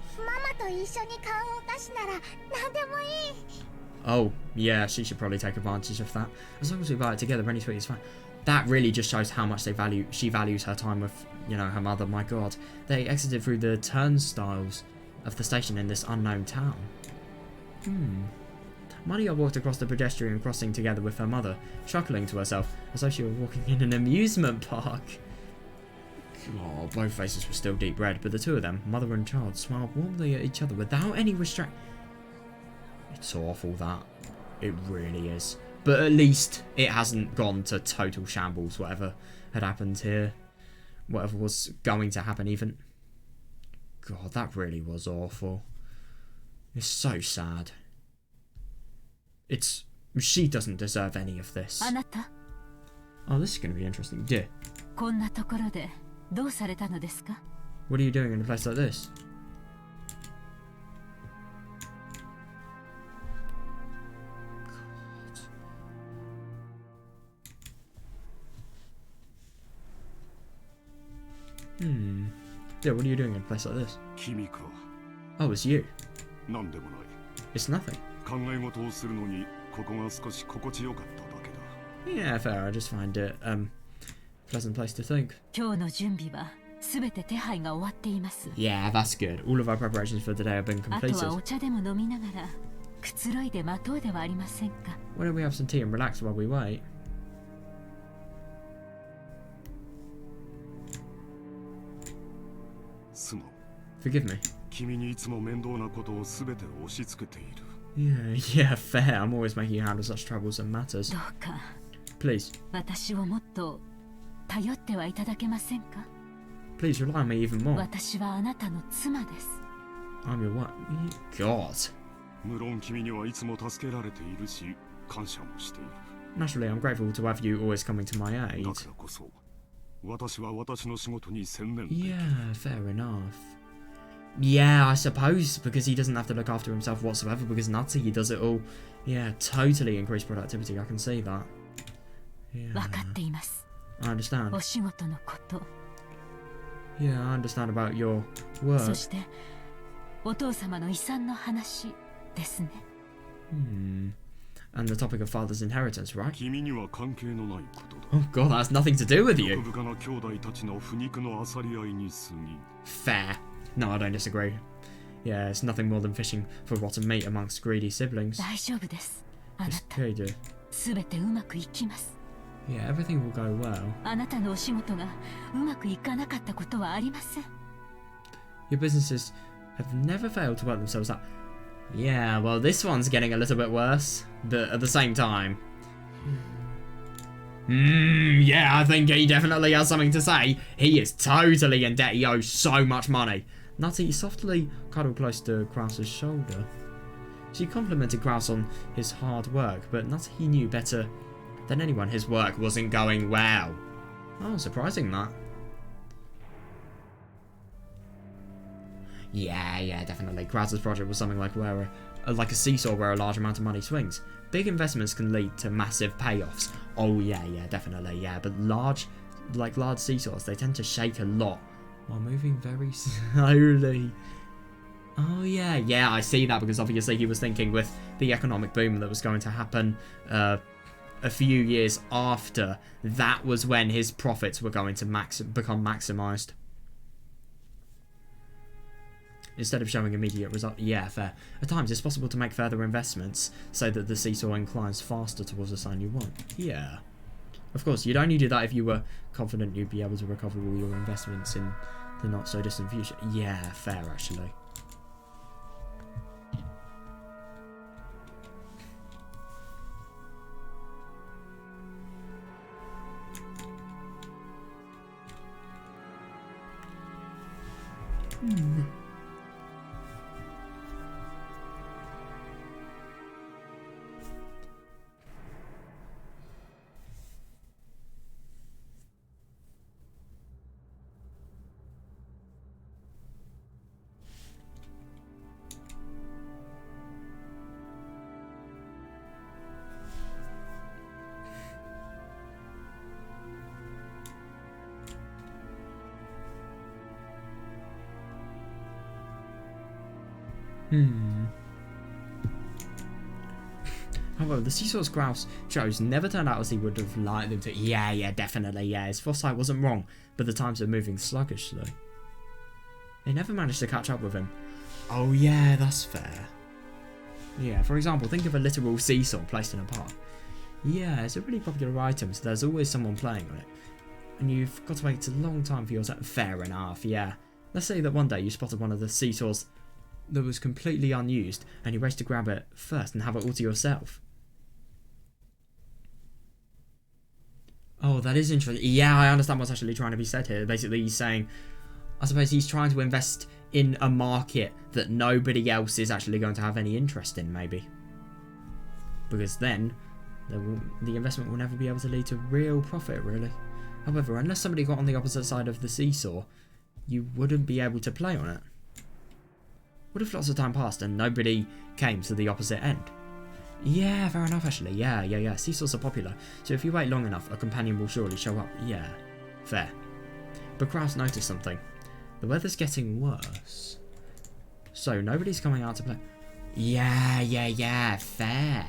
Oh, yeah, she should probably take advantage of that. As long as we buy it together, any sweet is fine. That really just shows how much she values her time with, you know, her mother. My God. They exited through the turnstiles of the station in this unknown town. Maria walked across the pedestrian crossing together with her mother, chuckling to herself as though she were walking in an amusement park. Oh, both faces were still deep red, but the two of them, mother and child, smiled warmly at each other without any restraint. It's awful, that. It really is. But at least it hasn't gone to total shambles, whatever had happened here. Whatever was going to happen even. God, that really was awful. It's so sad. She doesn't deserve any of this. Oh, this is going to be interesting. Dear. What are you doing in a place like this? Yeah, what are you doing in a place like this? Oh, it's you. It's nothing. Yeah, fair. I just find it pleasant place to think. Yeah, that's good. All of our preparations for the day have been completed. Why don't we have some tea and relax while we wait? Forgive me. Yeah, fair. I'm always making you handle such troublesome matters. Please. Please rely on me even more. I'm your wife. God. Naturally, I'm grateful to have you always coming to my aid. Yeah, fair enough. Yeah, I suppose, because he doesn't have to look after himself whatsoever, because Natsuki does it all. Yeah, totally increased productivity, I can see that. Yeah. I understand. Yeah, I understand about your work. And the topic of father's inheritance, right? Oh god, that has nothing to do with you. Fair. No, I don't disagree. Yeah, it's nothing more than fishing for rotten meat amongst greedy siblings. It's okay, dear. Yeah, everything will go well. Your businesses have never failed to work themselves out. Yeah, well, this one's getting a little bit worse, but at the same time. Yeah, I think he definitely has something to say. He is totally in debt. He owes so much money. Nutty softly cuddled close to Krause's shoulder. She complimented Krause on his hard work, but Nutty knew better than anyone his work wasn't going well. Oh, surprising that. Yeah, definitely. Krause's project was something like a seesaw where a large amount of money swings. Big investments can lead to massive payoffs. Oh yeah, definitely, yeah. But large seesaws, they tend to shake a lot while moving very slowly. Oh yeah, I see that, because obviously he was thinking with the economic boom that was going to happen a few years after, that was when his profits were going to become maximized. Instead of showing immediate results. Yeah, fair. At times, it's possible to make further investments so that the seesaw inclines faster towards the sign you want. Yeah. Of course, you'd only do that if you were confident you'd be able to recover all your investments in the not-so-distant future. Yeah, fair, actually. However, the seesaw's grouse shows never turned out as he would have liked them to. Yeah, definitely, yeah. His foresight wasn't wrong, but the times are moving sluggishly. They never managed to catch up with him. Oh yeah, that's fair. Yeah, for example, think of a literal seesaw placed in a park. Yeah, it's a really popular item, so there's always someone playing on it. And you've got to wait a long time for yours. Fair enough, yeah. Let's say that one day you spotted one of the seesaws that was completely unused, and you raced to grab it first and have it all to yourself. Oh, that is interesting. Yeah, I understand what's actually trying to be said here. Basically, he's saying, I suppose he's trying to invest in a market that nobody else is actually going to have any interest in, maybe. Because then, the investment will never be able to lead to real profit, really. However, unless somebody got on the opposite side of the seesaw, you wouldn't be able to play on it. What if lots of time passed and nobody came to the opposite end? Yeah, fair enough, actually. Yeah. Seesaws are popular, so if you wait long enough, a companion will surely show up. Yeah, fair. But Kraus noticed something. The weather's getting worse. So, nobody's coming out to play. Yeah, fair.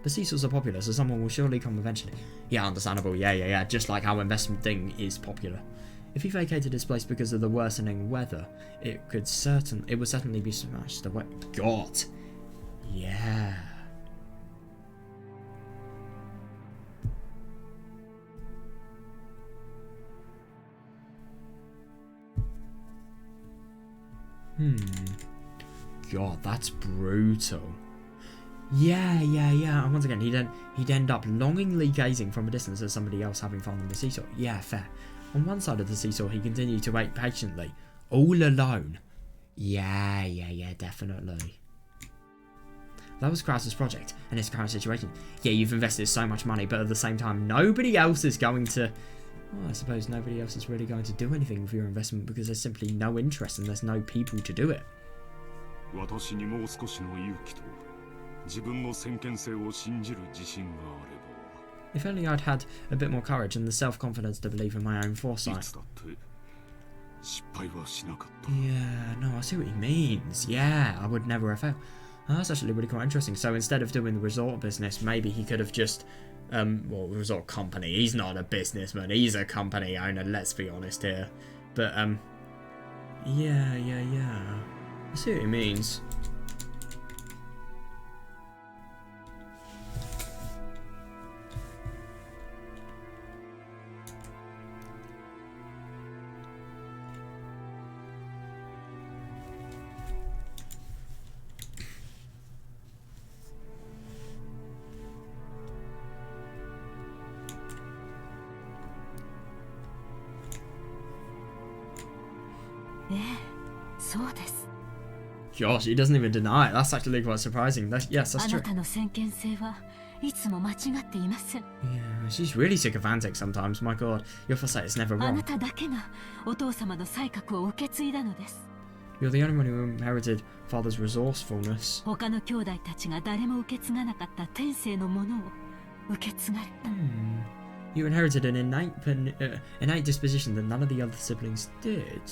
But seesaws are popular, so someone will surely come eventually. Yeah, understandable. Yeah. Just like how investing is popular. If he vacated his place because of the worsening weather, it would certainly be smashed away. God. Yeah. God, that's brutal. Yeah. And once again, he'd end up longingly gazing from a distance at somebody else having fun on the seesaw. Yeah, fair. On one side of the seesaw, he continued to wait patiently, all alone. Yeah, definitely. That was Kraus's project and his current situation. Yeah, you've invested so much money, but at the same time, nobody else is going to... Well, I suppose nobody else is really going to do anything with your investment because there's simply no interest and there's no people to do it. If only I'd had a bit more courage and the self-confidence to believe in my own foresight. Yeah, no, I see what he means. Yeah, I would never have failed. Oh, that's actually really quite interesting. So instead of doing the resort business, maybe he could have just... resort company. He's not a businessman. He's a company owner, let's be honest here. But, yeah. I see what he means. Gosh, he doesn't even deny it. That's actually quite surprising. Yes, that's true. Yeah, she's really sycophantic sometimes. My God, your foresight is never wrong. You're the only one who inherited father's resourcefulness. You inherited an innate disposition that none of the other siblings did.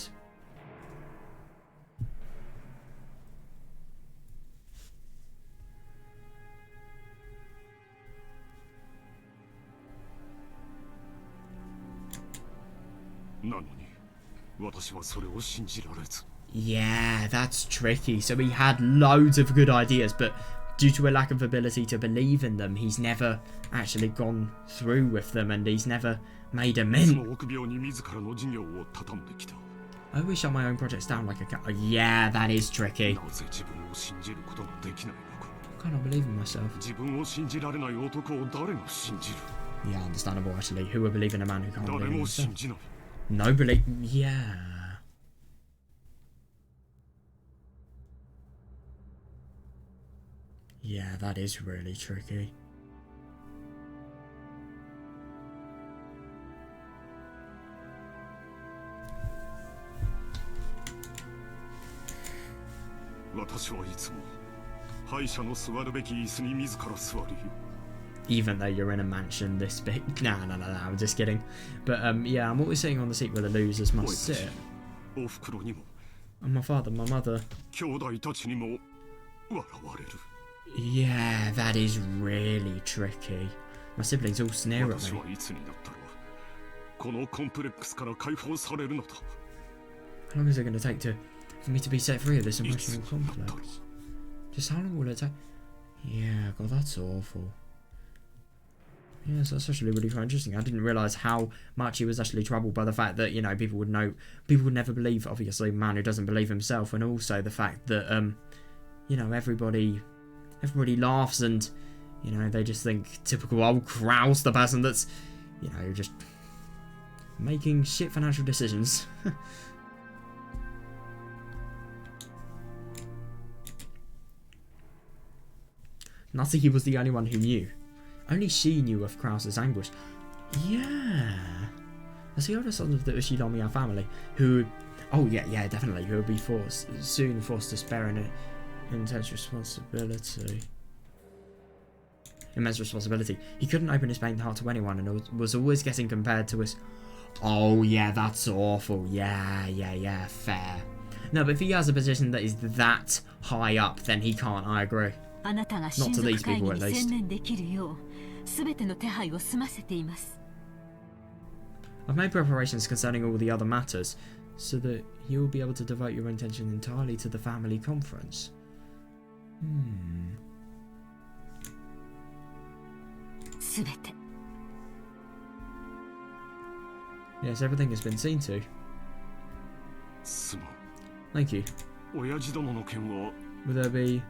Yeah, that's tricky. So he had loads of good ideas, but due to a lack of ability to believe in them, he's never actually gone through with them and he's never made them in. I always shut my own projects down like a cat. Oh, yeah, that is tricky. I cannot believe in myself. Yeah, understandable actually. Who would believe in a man who can't believe in himself? Nobody. Yeah. Yeah, that is really tricky. Even though you're in a mansion this big. No, I'm just kidding. But yeah, I'm always sitting on the seat where the losers must sit. And my father, my mother. Yeah, that is really tricky. My siblings all sneer at me. How long is it going to take for me to be set free of this emotional complex? Just how long will it take? Yeah, God, that's awful. Yes, that's actually really quite interesting. I didn't realise how much he was actually troubled by the fact that, you know, people would never believe, obviously, a man who doesn't believe himself, and also the fact that, you know, everybody laughs and, you know, they just think typical old Kraus, the person that's, you know, just making shit financial decisions. Natsuki was the only one who knew. Only she knew of Kraus's anguish. Yeah. As the oldest son of the Ushinomiya family, who... Oh, yeah, definitely. Who would be soon forced to bear an intense responsibility. Immense responsibility. He couldn't open his pain heart to anyone and was always getting compared to his... Oh, yeah, that's awful. Yeah, fair. No, but if he has a position that is that high up, then he can't, I agree. Not to these people, at least. I've made preparations concerning all the other matters, so that you will be able to devote your attention entirely to the family conference. Yes, everything has been seen to. Thank you. Will there be...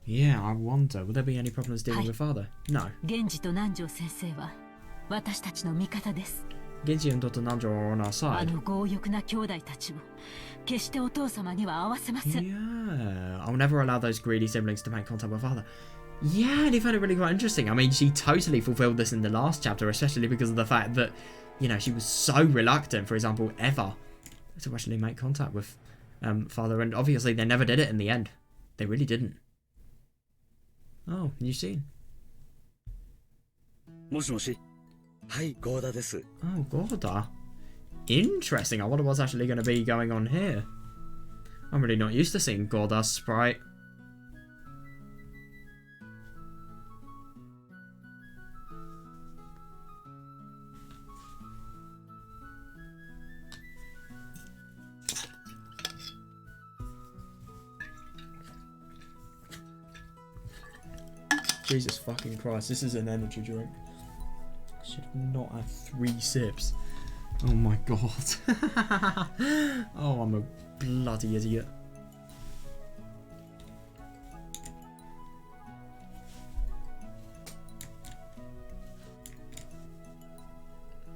Yeah, I wonder. Will there be any problems dealing with father? No. Genji and Dr. Nanjo are on our side. Yeah, I'll never allow those greedy siblings to make contact with father. Yeah, and he found it really quite interesting. I mean, she totally fulfilled this in the last chapter, especially because of the fact that, you know, she was so reluctant, for example, ever to actually make contact with father, and obviously they never did it in the end. They really didn't. Oh, new scene. Oh, Gorda. Interesting. I wonder what's actually going to be going on here. I'm really not used to seeing Gorda's sprite. Jesus fucking Christ, this is an energy drink. I should not have 3 sips. Oh my god. Oh, I'm a bloody idiot.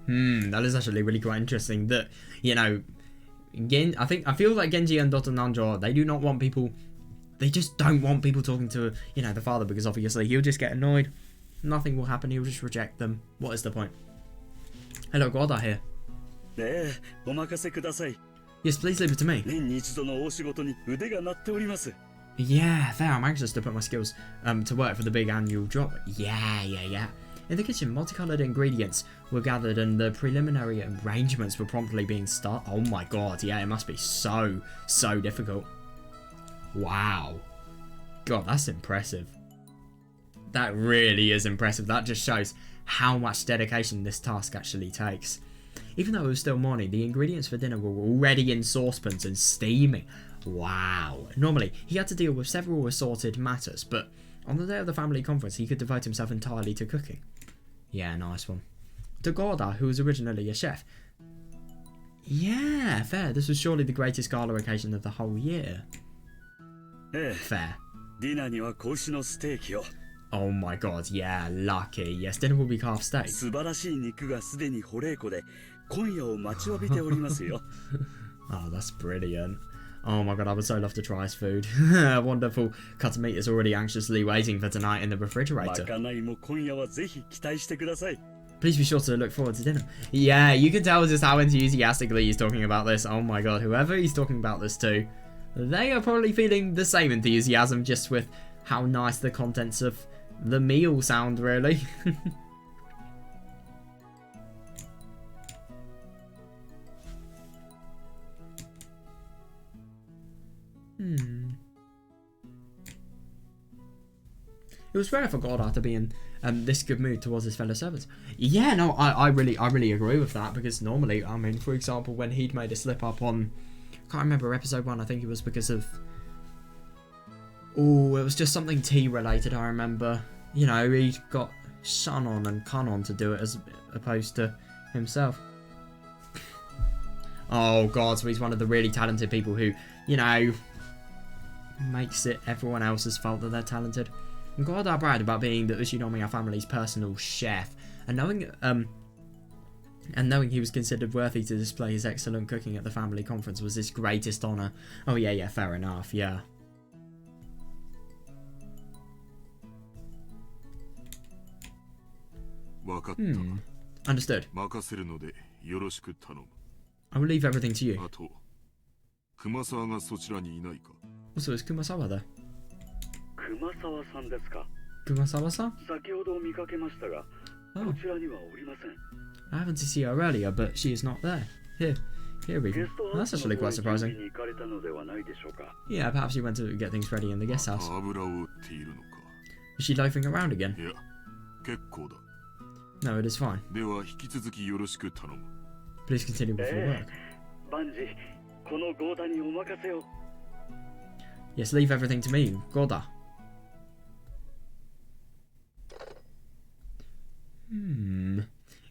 That is actually really quite interesting that, you know, I feel like Genji and Dr. Nanjo, they do not want people... They just don't want people talking to, you know, the father, because obviously he'll just get annoyed. Nothing will happen. He'll just reject them. What is the point? Hello, Gorda here. Yes, please leave it to me. Yeah, fair. I'm anxious to put my skills to work for the big annual drop. Yeah. In the kitchen, multicolored ingredients were gathered and the preliminary arrangements were promptly being started. Oh my god, yeah, it must be so difficult. Wow. God, that's impressive. That really is impressive. That just shows how much dedication this task actually takes. Even though it was still morning, the ingredients for dinner were already in saucepans and steaming. Wow. Normally, he had to deal with several assorted matters, but on the day of the family conference, he could devote himself entirely to cooking. Yeah, nice one. To Gorda, who was originally a chef. Yeah, fair. This was surely the greatest gala occasion of the whole year. Fair. Oh my god, yeah, lucky. Yes, dinner will be calf steak. Oh, that's brilliant. Oh my god, I would so love to try his food. Wonderful cut of meat is already anxiously waiting for tonight in the refrigerator. まかないも今夜はぜひ期待してください。 Please be sure to look forward to dinner. Yeah, you can tell just how enthusiastically he's talking about this. Oh my god, whoever he's talking about this to, they are probably feeling the same enthusiasm just with how nice the contents of the meal sound, really. It was rare for Goddard to be in this good mood towards his fellow servants. Yeah, no, I really agree with that, because normally, I mean, for example, when he'd made a slip up on, I can't remember episode 1, I think it was because of, oh, it was just something tea related, I remember. You know, he got Shunon and Kanon to do it as opposed to himself. Oh god, so he's one of the really talented people who, you know, makes it everyone else's fault that they're talented. And Goddard bragged about being the Ushinomiya family's personal chef, and knowing he was considered worthy to display his excellent cooking at the family conference was his greatest honour. Oh yeah, fair enough, yeah. Understood. I will leave everything to you. Also, is Kumasawa there? 熊沢さんですか。 Kumasawa-san? 先ほど見かけましたが、こちらにはおりません。 I happened to see her earlier, but she is not there. Here we go. That's actually quite surprising. Yeah, perhaps she went to get things ready in the guest house. Is she loafing around again? No, it is fine. Please continue with your work. バンジ、このゴーダにお任せを。 Yes, leave everything to me, Goda.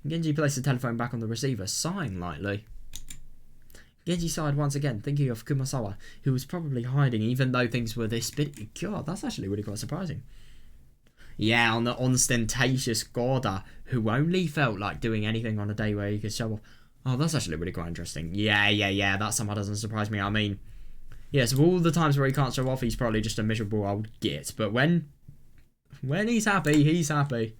Genji placed the telephone back on the receiver, sighing lightly. Genji sighed once again, thinking of Kumasawa, who was probably hiding even though things were this big. God, that's actually really quite surprising. Yeah, on the ostentatious Goda, who only felt like doing anything on a day where he could show off. Oh, that's actually really quite interesting. Yeah, that somehow doesn't surprise me. I mean, yes, of all the times where he can't show off, he's probably just a miserable old git. But when he's happy, he's happy.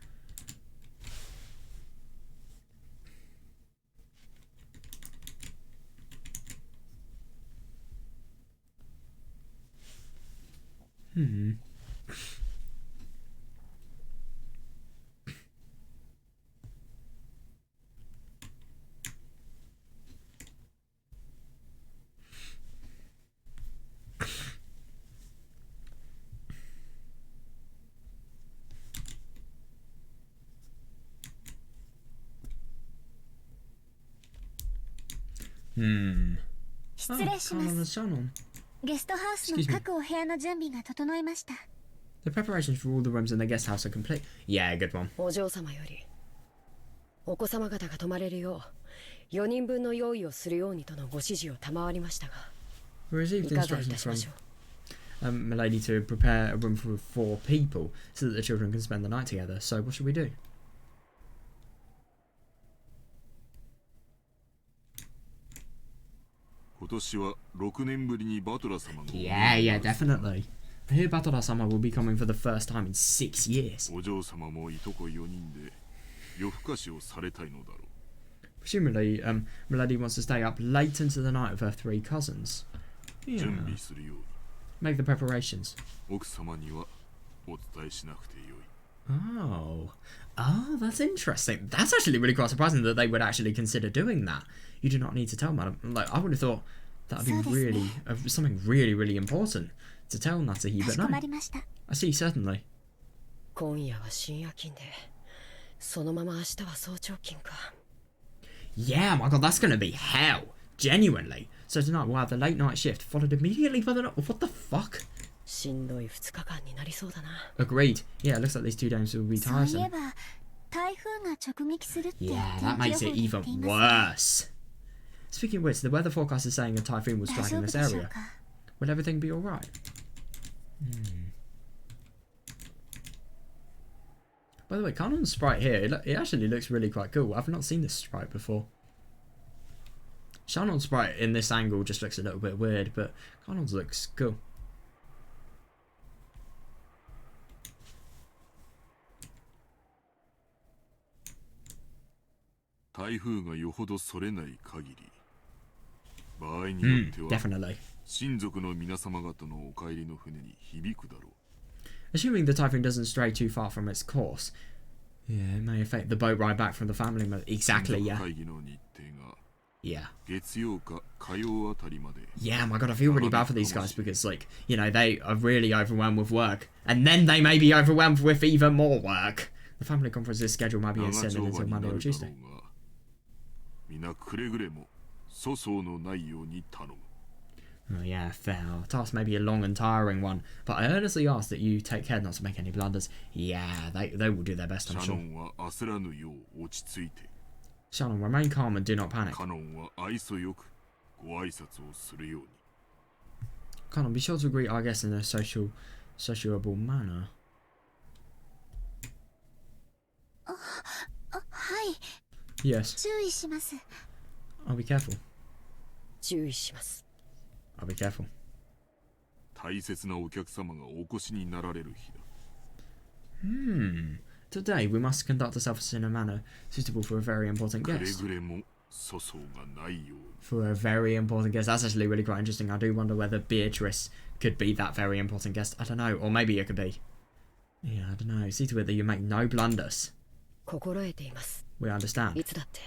失礼します。ゲストハウスの各お部屋の準備が整いました。The preparations for all the rooms in the guest house are complete. Yeah, good one. お嬢様よりお子様方が泊まれるよう4人分の用意をするようにとのご指示を賜りましたが、 We received instructions from Milady to prepare a room for 4 people so that the children can spend the night together. So what should we do? Yeah, definitely. I hear Batora-sama will be coming for the first time in 6 years. Presumably, Milady wants to stay up late into the night with her 3 cousins. Yeah. Make the preparations. Oh, that's interesting. That's actually really quite surprising that they would actually consider doing that. You do not need to tell, madam. Like, I would have thought that would be really something really important to tell Natsuhi, but no. I see, certainly. 今夜は深夜勤で、そのまま明日は早朝勤か。 Yeah, my god, that's gonna be hell. Genuinely. So tonight we'll have the late night shift, followed immediately by the night. What the fuck? しんどい2日間になりそうだな。 Agreed. Yeah, it looks like these 2 days will be そうい tiresome. えば台風が直撃するって Yeah, 天 that 気予 makes 報 it で言って even います worse. ね。Speaking of which, the weather forecast is saying a typhoon will 大 strike 丈 in 夫 this でしょう area. か。 Will everything be alright? By the way, Kanon's sprite here, it actually looks really quite cool. I've not seen this sprite before. Shannon's sprite in this angle just looks a little bit weird, but Kanon's looks cool. 台風がよほどそれない限り、場合によっては Definitely. 親族の皆様方のお帰りの船に響くだろう。 Assuming the typhoon doesn't stray too far from its course, yeah, it may affect the boat ride back from the family. Exactly, yeah. 会議の日程が Yeah. 月曜か火曜あたりまで。 Yeah, my god, I feel really bad for these guys because, like, you know, they are really overwhelmed with work. And then they may be overwhelmed with even more work. The family conference's schedule might be 長 extended 丁場 until にな Monday る or だろ Tuesday. うが、皆くれぐれも粗相のないように頼む。 Oh yeah, fair. Our task may be a long and tiring one, but I earnestly ask that you take care not to make any blunders. Yeah, they will do their best, シ I'm ャノ sure. ンは焦らぬよう落ち着いて、 Shannon, remain calm and do not panic. カノンは愛想よくご挨拶をするように。 Cannon, be sure to greet our guests in a sociable manner. はい、 Yes, 注意します。 I'll be careful. 注意します。 I'll be careful. 大切なお客様がお越しになられる日だ。 Today, we must conduct ourselves in a manner suitable for a very important くれ guest. ぐれも粗相がないように。 For a very important guest. That's actually really quite interesting. I do wonder whether Beatrice could be that very important guest. I don't know. Or maybe it could be. Yeah, I don't know. See to it that you make no blunders. 心得ています。 We understand. いつだって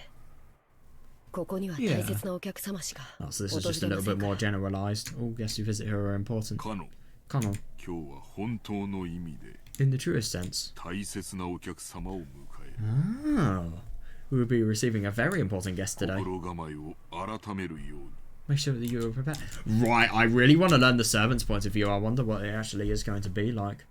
ここには大切なお客様しか Oh, so this 訪 is just a れま little せ bit んか more ら。 generalized. All guests who visit here are important. カノン、 Connell, 今日は本当の意味で in the truest sense. 大切なお客様を迎え、 Oh. We will be receiving a very important guest today. 心構えを改めるように。 Make sure that you are prepared. Right, I really want to learn the servant's point of view. I wonder what it actually is going to be like.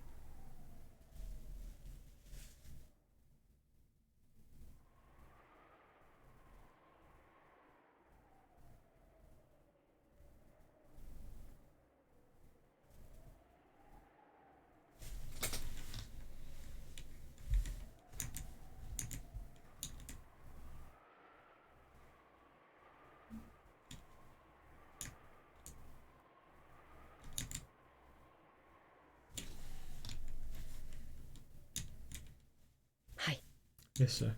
Yes, sir.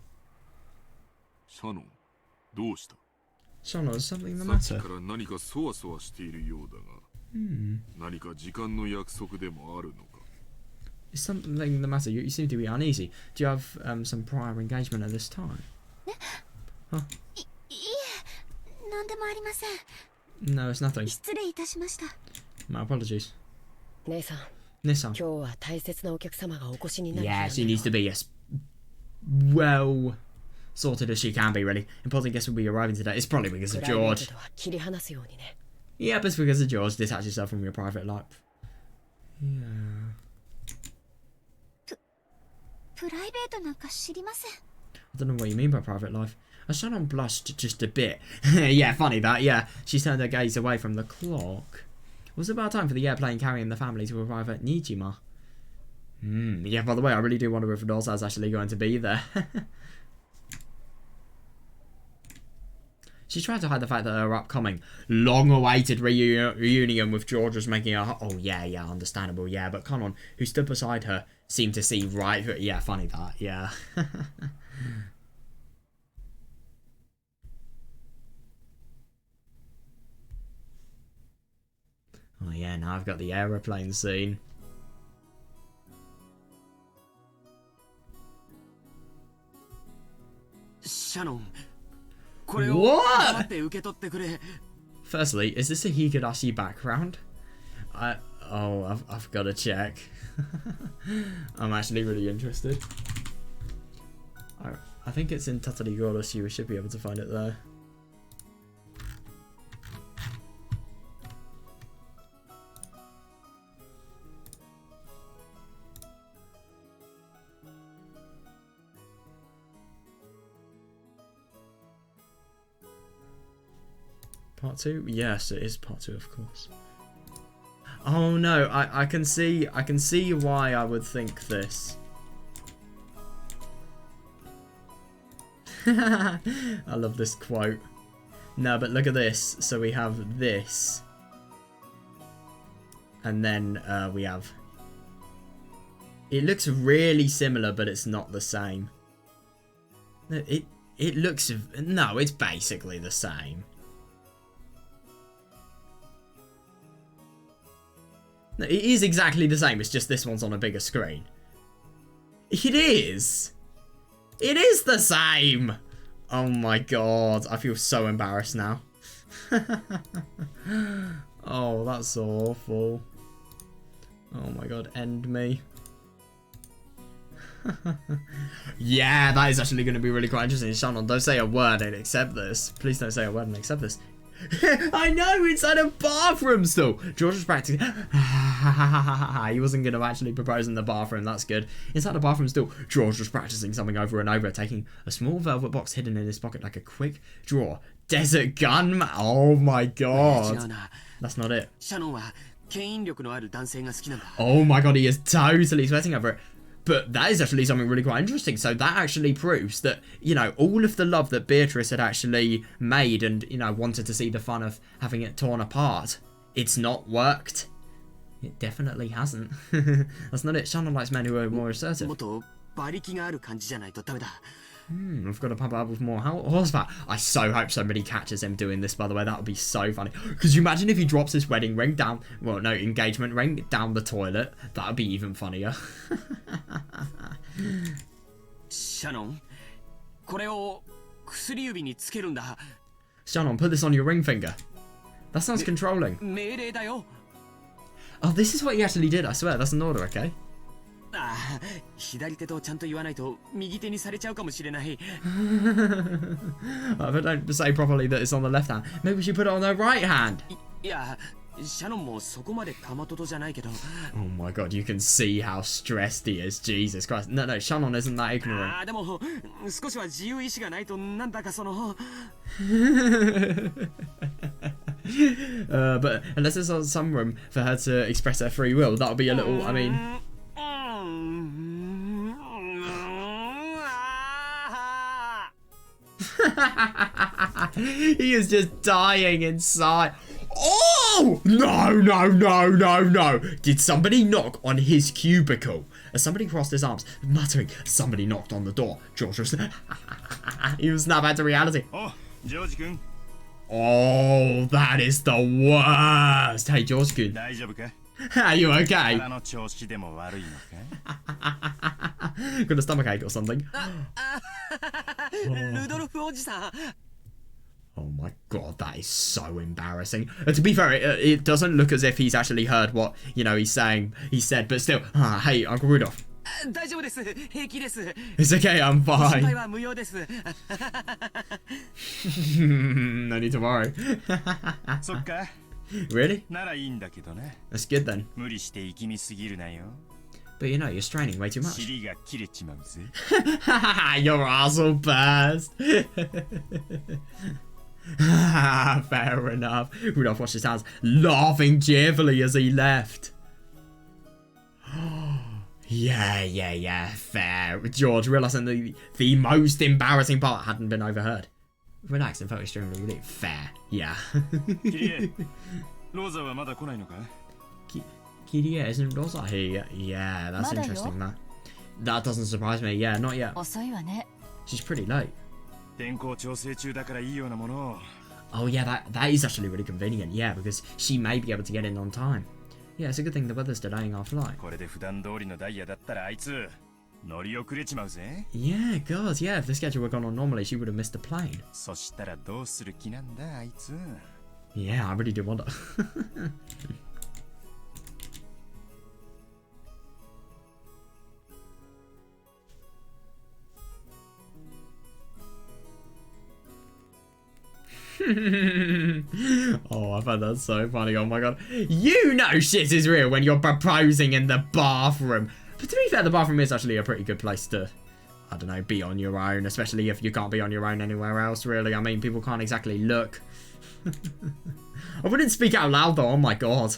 シャノン、どうした？ Shana, is something the さっき matter? から何かそわそわしているようだが、何か時間の約束でもあるのか？ Is something the matter? You seem to be uneasy. Do you have some prior engagement at this time? いえ、なんでもありません。 No, it's nothing. 失礼いたしました。 My apologies. 姉さん、 Nissan. 今日は大切なお客様がお越しになる Yeah, 日 she なんだ needs to be as well sorted as she can be, really. Important guests will be arriving today. It's probably because プ of ライベー George. トとは切り離すようにね。 Yep, it's because of George. Detach yourself from your private life. Yeah. プライベートなんか知りません。 I don't know what you mean by private life. Shannon blushed just a bit. Yeah, funny that, yeah. She turned her gaze away from the clock. It was about time for the airplane carrying the family to arrive at Nijima. Yeah, by the way, I really do wonder if Rosa's actually going to be there. She tried to hide the fact that her upcoming, long-awaited reunion with George was making her... Oh, yeah, understandable, yeah. But Conon, who stood beside her, seemed to see right... Yeah, funny that, yeah. Oh, yeah, now I've got the aeroplane scene. What? Firstly, is this a Higurashi background? I've got to check. I'm actually really interested. I think it's in Tatari Goroshi. We should be able to find it there. Part 2? Yes, it is part 2, of course. Oh no, I can see why I would think this. I love this quote. No, but look at this. So we have this. And then we have... It looks really similar, but it's not the same. It looks... No, it's basically the same. No, it is exactly the same. It's just this one's on a bigger screen. It is. It is the same. Oh my god. I feel so embarrassed now. Oh, that's awful. Oh my god, end me. Yeah, that is actually going to be really quite interesting. Shannon, don't say a word and accept this. Please don't say a word and accept this. I know, inside a bathroom still. George was practicing. He wasn't going to actually propose in the bathroom. That's good. Inside the bathroom still, George was practicing something over and over, taking a small velvet box hidden in his pocket like a quick draw. Desert gun? Oh my god. That's not it. Oh my god, he is totally sweating over it. But that is actually something really quite interesting. So that actually proves that, you know, all of the love that Beatrice had actually made and, you know, wanted to see the fun of having it torn apart, it's not worked. It definitely hasn't. That's not it. Shannon likes men who are more assertive. I've got to pump it up with more horsepower. I so hope somebody catches him doing this, by the way. That would be so funny. Because you imagine if he drops his wedding ring down, well, no, engagement ring down the toilet. That would be even funnier. Shannon, Shannon, put this on your ring finger. That sounds controlling. Oh, this is what he actually did, I swear. That's an order, okay? Oh, if I don't say properly that it's on the left hand, maybe we should put it on the right hand. Oh my god, you can see how stressed he is. Jesus Christ. No, Shannon isn't that ignorant. But unless there's some room for her to express her free will, that'll be a little, I mean... He is just dying inside. Oh! No. Did somebody knock on his cubicle? As somebody crossed his arms, muttering, somebody knocked on the door. George was... He was snapped back to reality. Oh, George-kun. Oh, that is the worst. Hey, George-kun. Are you okay? Got a stomachache or something? Oh my god, that is so embarrassing. To be fair, it doesn't look as if he's actually heard what, you know, he said, but still, hey, Uncle Rudolph. It's okay, I'm fine. No need to worry. Really? That's good then. But you know, you're straining way too much. Your ass will burst. Fair enough. Rudolph washed his hands, laughing cheerfully as he left. Yeah, fair. George, realising the most embarrassing part hadn't been overheard. Relax and felt extremely relieved. Fair, yeah. Kiria, isn't Rosa here? Yeah, that's interesting, that. That doesn't surprise me. Yeah, not yet. She's pretty late. Oh yeah, that is actually really convenient. Yeah, because she may be able to get in on time. Yeah, it's a good thing the weather's delaying our flight. Yeah, God, yeah, if the schedule were gone on normally, she would have missed the plane. Yeah, I really do wonder. Oh, I find that so funny. Oh my god. You know shit is real when you're proposing in the bathroom. But to be fair, the bathroom is actually a pretty good place to, I don't know, be on your own. Especially if you can't be on your own anywhere else, really. I mean, people can't exactly look. I wouldn't speak out loud, though. Oh my god.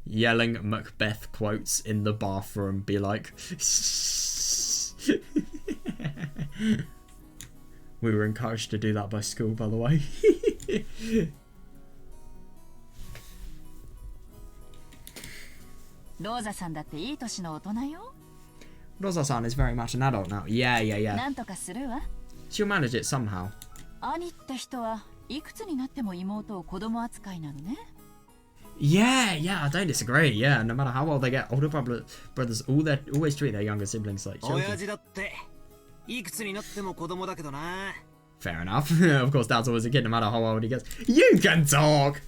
yelling Macbeth quotes in the bathroom. Be like, we were encouraged to do that by school, by the way. Rosa-san だっていい年の大人よ。 Rosa-san is very much an adult now. Yeah. なんとかするわ。 She'll manage it somehow. 兄って人はいくつになっても妹を子供扱いなのね。 Yeah, I don't disagree. Yeah, no matter how old they get, older brothers always treat their younger siblings like children. 親父だっていくつになっても子供だけどな。 Fair enough. Of course, Dad's always a kid, no matter how old he gets. You can talk!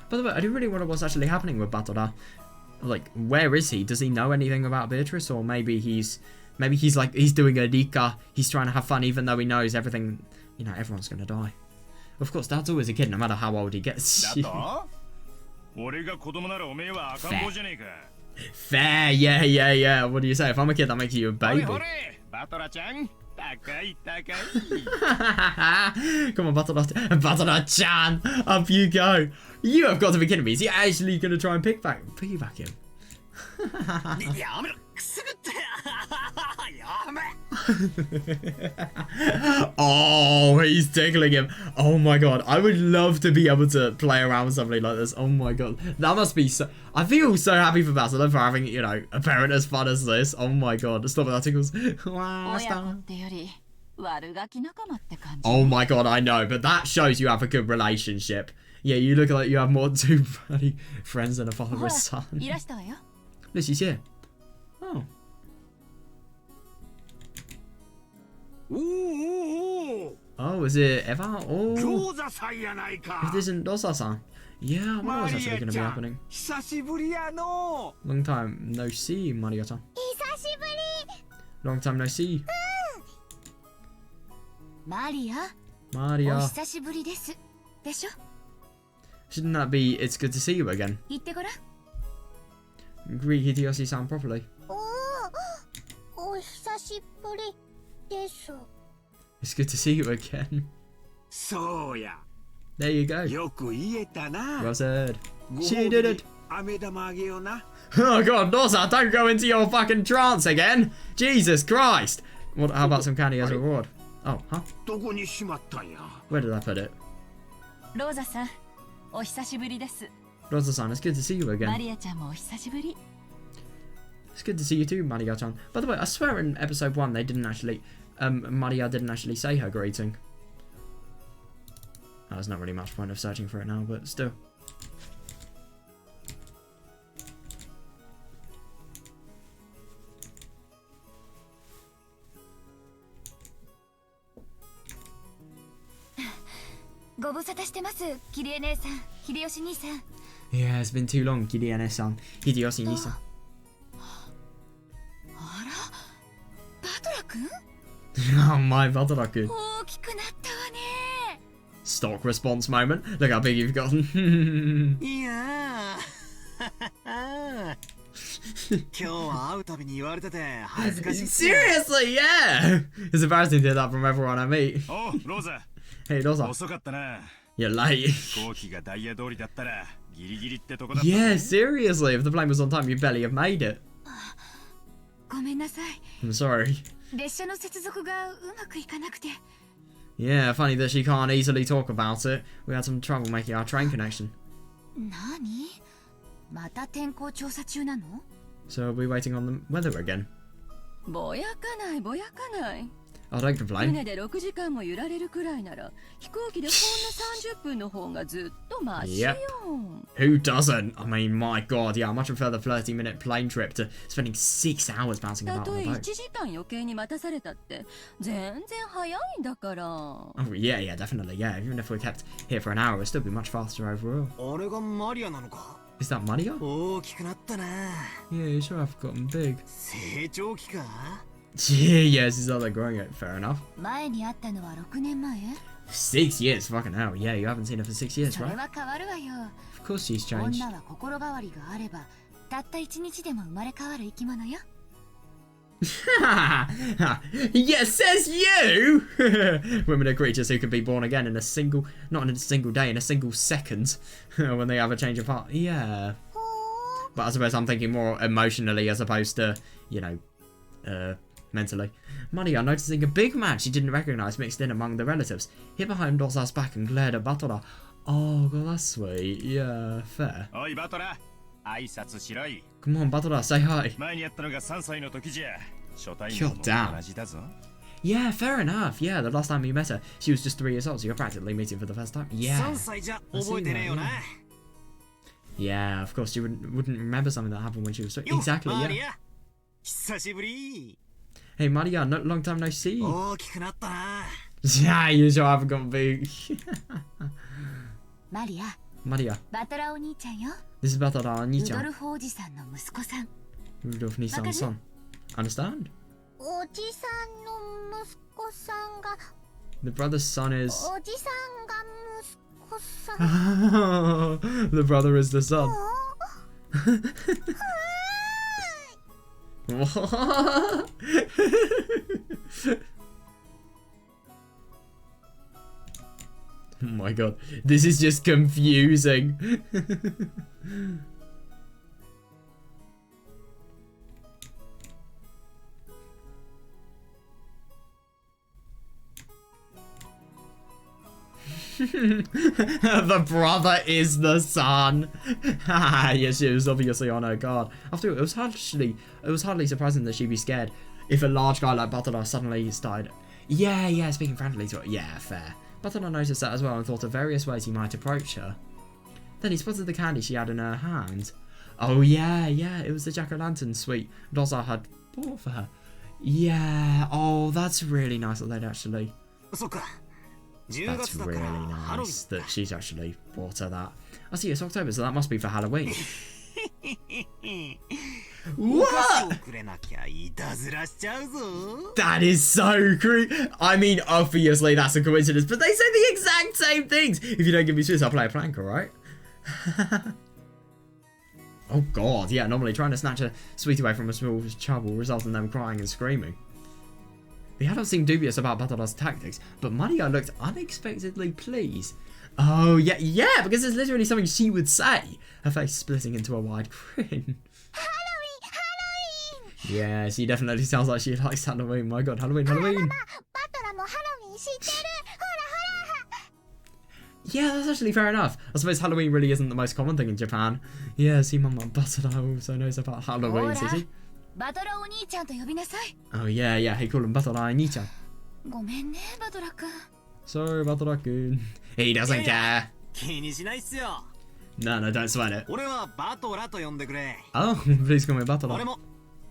By the way, I do really wonder what's actually happening with Batora. Like, where is he? Does he know anything about Beatrice? Or maybe he's like, he's doing a Rika. He's trying to have fun even though he knows everything, you know, everyone's gonna die. Of course, Dad's always a kid no matter how old he gets. Fair, yeah. What do you say? If I'm a kid, that makes you a baby. Come on, Batora-chan, up you go. You have got to be kidding me. Is he actually going to try and piggyback him? Oh, he's tickling him. Oh my god, I would love to be able to play around with somebody like this. Oh my god, that must be so... I feel so happy for Battler for having, you know, a parent as fun as this. Oh my god, stop it, that tickles. Oh my god, I know, but that shows you have a good relationship. Yeah, you look like you have more than two bloody friends than a father and son. Look, she's here. Oh. Oh, is it Eva? Oh. If this isn't Rosa-san. Yeah, I wonder what's actually going to be happening. Long time no see, Maria-chan. Long time no see. Maria. Shouldn't that be, it's good to see you again? Greet Hideyoshi-san properly. It's good to see you again. There you go. Well said. She did it. Oh god, Noza, don't go into your fucking trance again. Jesus Christ. What? How about some candy as a reward? Oh, huh? Where did I put it? Rosa-san, お久しぶりです。 Rosa-san, it's good to see you again. マリアちゃんもお久しぶり。 It's good to see you too, Maria-chan. By the way, I swear in episode 1 they didn't actually... Maria didn't actually say her greeting. Oh, there's not really much point of searching for it now, but still. Yeah, it's been too long, Kirie-san. Hideyoshi-san. Oh my, Batora-kun. Stock response moment. Look how big you've gotten. Yeah. Seriously, yeah. It's embarrassing to hear that from everyone I meet. Oh, Rosa. Hey, Rosa. You're late. Yeah, seriously. If the plane was on time, you'd barely have made it. I'm sorry. Yeah, funny that she can't easily talk about it. We had some trouble making our train connection. So are we waiting on the weather again? Oh, don't complain. Yep. Who doesn't? I mean, my god, yeah, I much prefer the 30-minute plane trip to spending 6 hours bouncing about on the boat. Oh, yeah, definitely, yeah. Even if we kept here for an hour, it'd still be much faster overall. Is that Maria? Yeah, you sure have gotten big. Yeah, yes, he's not like growing it. Fair enough. 6 years, fucking hell. Yeah, you haven't seen her for 6 years, それ right? は変わるわよ。 Of course she's changed. 女は心変わりがあればたった1日でも生まれ変わる生き物よ。Yeah, says you! Women are creatures who can be born again in a single, not in a single day, in a single second, when they have a change of heart. Yeah. But I suppose I'm thinking more emotionally as opposed to, you know, mentally. Maria, noticing a big man she didn't recognise mixed in among the relatives, hid behind Dosa's back and glared at Batola. Oh, God, that's sweet. Yeah, fair. おいバトラ挨拶しろい Come on, Batola, say hi. 前にやったのが3歳の時じゃ初対 You're 面も down. 同じだぞ Yeah, fair enough. Yeah, the last time you met her, she was just 3 years old, so you're practically meeting for the first time. Yeah. 3歳じゃ覚えてねえよな Yeah, of course, you wouldn't remember something that happened when she was 3. よ Exactly, マリ yeah. ア久しぶり Hey, Maria, long time no see. 大きくなったな Yeah, you sure haven't got big. マリア、 Maria, バトラお兄ちゃんよ。 this is Batola ルド Nichan, ルフおじさんの息子さん。 Rudolph Nissan's son. Understand? おじさんの息子さんが The brother's son is... おじさんが息子さん The brother is the son. What? Oh my god, this is just confusing. The brother is the son. Yeah, she was obviously on her guard. After it was hardly surprising that she'd be scared if a large guy like Batola suddenly started. Yeah, speaking friendly to her. Yeah, fair. Batola noticed that as well and thought of various ways he might approach her. Then he spotted the candy she had in her hand. Oh yeah, it was the jack-o'-lantern sweet Doza had bought for her. Yeah, oh, that's really nice that they'd actually... そっか10 That's 月だから really ハロウィ nice that she's actually bought her that. I see, it's October, so that must be for Halloween. ンお菓子を What? くれなきゃいたずらしちゃうぞ That is so creepy. I mean, obviously that's a coincidence, but they say the exact same things. If you don't give me Swiss, I'll play a prank, alright? Oh god, yeah, normally trying to snatch a sweet away from a small child will result in them crying and screaming. The adults seemed dubious about Batala's tactics, but Maria looked unexpectedly pleased. Oh, yeah, because it's literally something she would say. Her face splitting into a wide grin. Halloween! Yeah, she definitely sounds like she likes Halloween. My god, Halloween. バトラもハロウィン知ってるほらほら Yeah, that's actually fair enough. I suppose Halloween really isn't the most common thing in Japan. Yeah, see, Mama Batala also knows about Halloween, does he? バトラお兄ちゃんと呼びなさい。 Oh, yeah, he called him Batala Nichan. ごめんね、バトラくん。 Sorry, Batala-kun. He doesn't care. 気にしないっすよ No, don't sweat it. 俺はバトラと呼んでくれ Oh, please call me 俺 Batala. も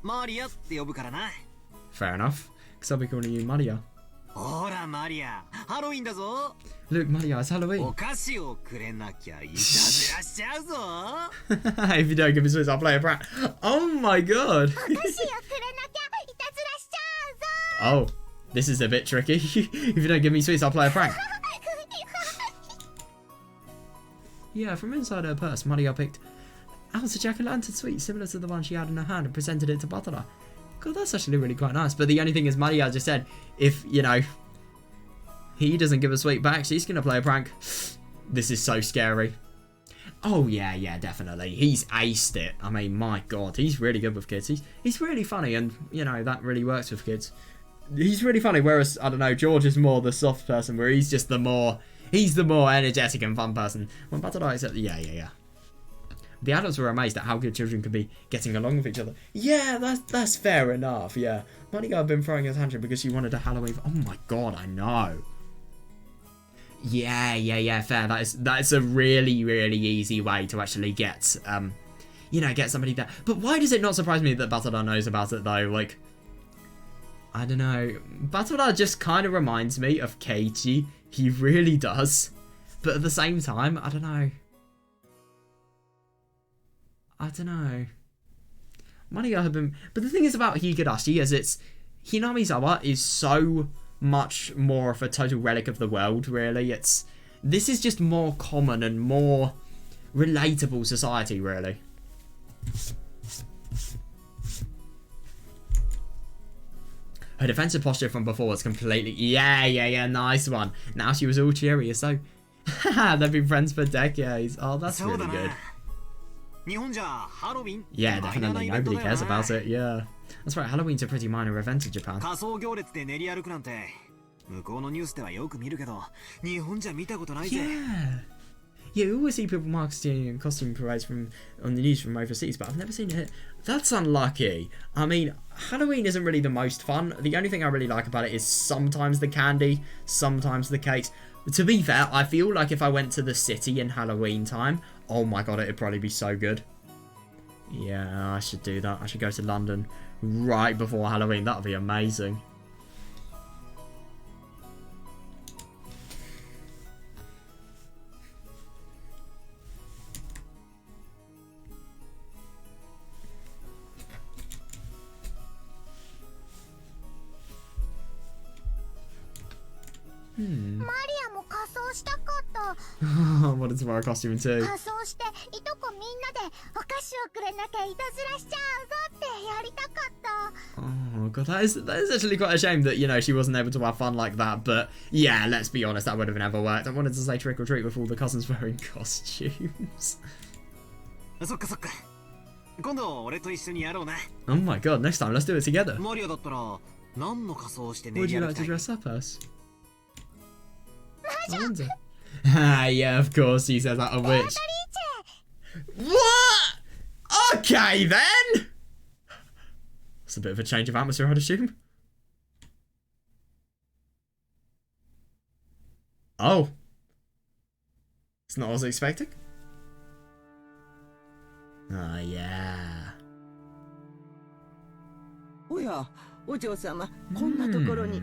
マリアって呼ぶからな Fair enough. Because I'll be calling you Maria. ほらマリアハロウィンだぞ Look, Maria, it's お Halloween. 菓子をくれなきゃいたずらしちゃうぞ If you don't give me Swiss, I'll play a prank. Oh my god. お菓子をくれなきゃいたずらしちゃうぞ Oh, this is a bit tricky. If you don't give me Swiss, I'll play a prank. Yeah, from inside her purse, Maria picked out a jack-o'-lantern sweet similar to the one she had in her hand and presented it to Batala. God, that's actually really quite nice. But the only thing is, Maria just said, if, you know, he doesn't give a sweet back, she's going to play a prank. This is so scary. Oh, yeah, definitely. He's aced it. I mean, my God, he's really good with kids. He's really funny, and, you know, that really works with kids. He's really funny, whereas, I don't know, George is more the soft person, where he's just the more energetic and fun person. When Battle is yeah. The adults were amazed at how good children could be getting along with each other. Yeah, that's fair enough, yeah. Monica had been throwing a tantrum because she wanted a Halloween... Oh my god, I know. Yeah, fair. That's a really easy way to actually get, you know, get somebody there. But why does it not surprise me that Battle knows about it, though? Like, I don't know. Battle just kind of reminds me of Keiichi. He really does. But at the same time, I don't know. Maria had been... But the thing is about Higurashi is Hinamizawa is so much more of a total relic of the world, really. This is just more common and more relatable society, really. Her defensive posture from before was completely... Yeah, nice one. Now she was all cheery, so... They've been friends for decades. Oh, that's really good. Yeah, definitely. Nobody cares about it, yeah. That's right, Halloween's a pretty minor event in Japan. Yeah. Yeah, we always see people marketing and costume parades on the news from overseas, but I've never seen it. That's unlucky. I mean, Halloween isn't really the most fun. The only thing I really like about it is sometimes the candy, sometimes the cakes. To be fair, I feel like if I went to the city in Halloween time, oh my god, it'd probably be so good. Yeah, I should do that. I should go to London right before Halloween. That would be amazing. Maria も仮装したかった。I wanted to wear a costume too. 仮装していとこみんなでお菓子をくれなきゃいたずらしちゃうぞってやりたかった。Oh god, that is actually quite a shame that, you know, she wasn't able to have fun like that. But yeah, let's be honest, that would have never worked. I wanted to say trick or treat with all the cousins wearing costumes. そっかそっか。今度俺と一緒にやろうな。Oh my god, next time let's do it together. マリアだったら何の仮装をして Would 練り you 歩 like き to たい？ dress up us? I wonder. Yeah, of course, he says that a witch. What? Okay then. It's a bit of a change of atmosphere, I'd assume. Oh. It's not what I was expecting. Oh, yeah. おや、お嬢様、こんなところに。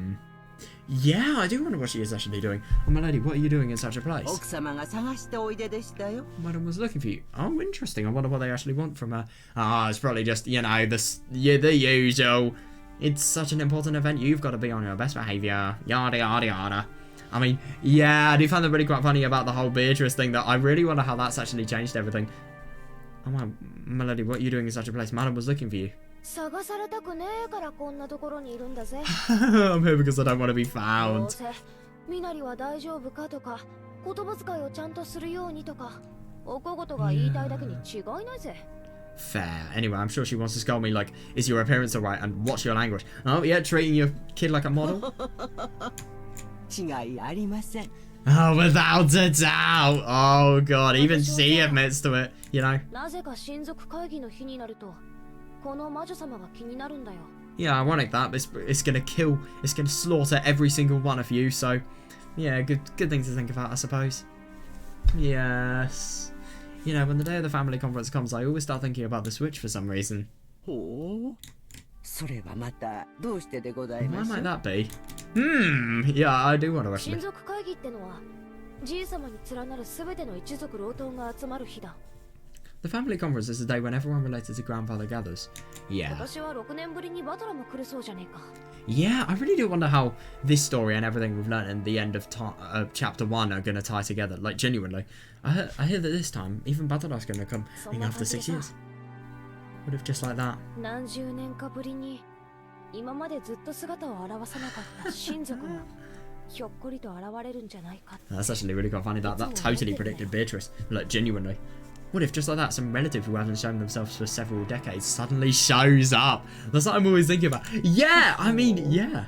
Yeah, I do wonder what she is actually doing. Oh, my lady, what are you doing in such a place? 奥様が探しておいででしたよ。 Madam was looking for you. Oh, interesting. I wonder what they actually want from her. Ah, it's probably just, you know, the usual. It's such an important event. You've got to be on your best behaviour. Yada, yada, yada. I mean, yeah, I do find that really quite funny about the whole Beatrice thing, that I really wonder how that's actually changed everything. Oh, my lady, what are you doing in such a place? Madam was looking for you. 探されたくねえからこんなところにいるんだぜ。I'm here because I don't want to be どう found. せみなりは大丈夫かとか、言葉遣いをちゃんとするようにとか、お小言が言いたいだけに違いないぜ。Fair. Anyway, I'm sure she wants to scold me like, is your appearance alright and what's your language? Oh, yeah, treating your kid like a model? 違いありません。 Oh, without a doubt. Oh, God. Even she admits to it, you know? なぜか親族会議の日になると、この魔女様が気になるんだよ。Yeah, ironic that. It's gonna kill, it's gonna slaughter every single one of you, so... Yeah, good thing to think about, I suppose. Yes. You know, when the day of the family conference comes, I always start thinking about the Switch for some reason. ほう。それはまたどうしてでござい Why ます might that be? Yeah, I do want to 親 actually. 族会議ってのは、じい様に連なるすべての一族老頭が集まる日だ。 The family conference is the day when everyone related to grandfather gathers. 今 Yeah. 年は6年ぶりにバトラも来るそうじゃねえか。Yeah, I really do wonder how this story and everything we've learned in the end of chapter 1 are going to tie together. Like, genuinely. I hear that this time, even Batara's going to come in after 6 years. What if just like that? 何十年かぶりに、今までずっと姿を現さなかった親族が、ひょっこりと現れるんじゃないか。That's actually really quite funny. That totally predicted Beatrice. Like, genuinely. What if just like that, some relative who hasn't shown themselves for several decades suddenly shows up? That's what I'm always thinking about. Yeah, I mean, yeah.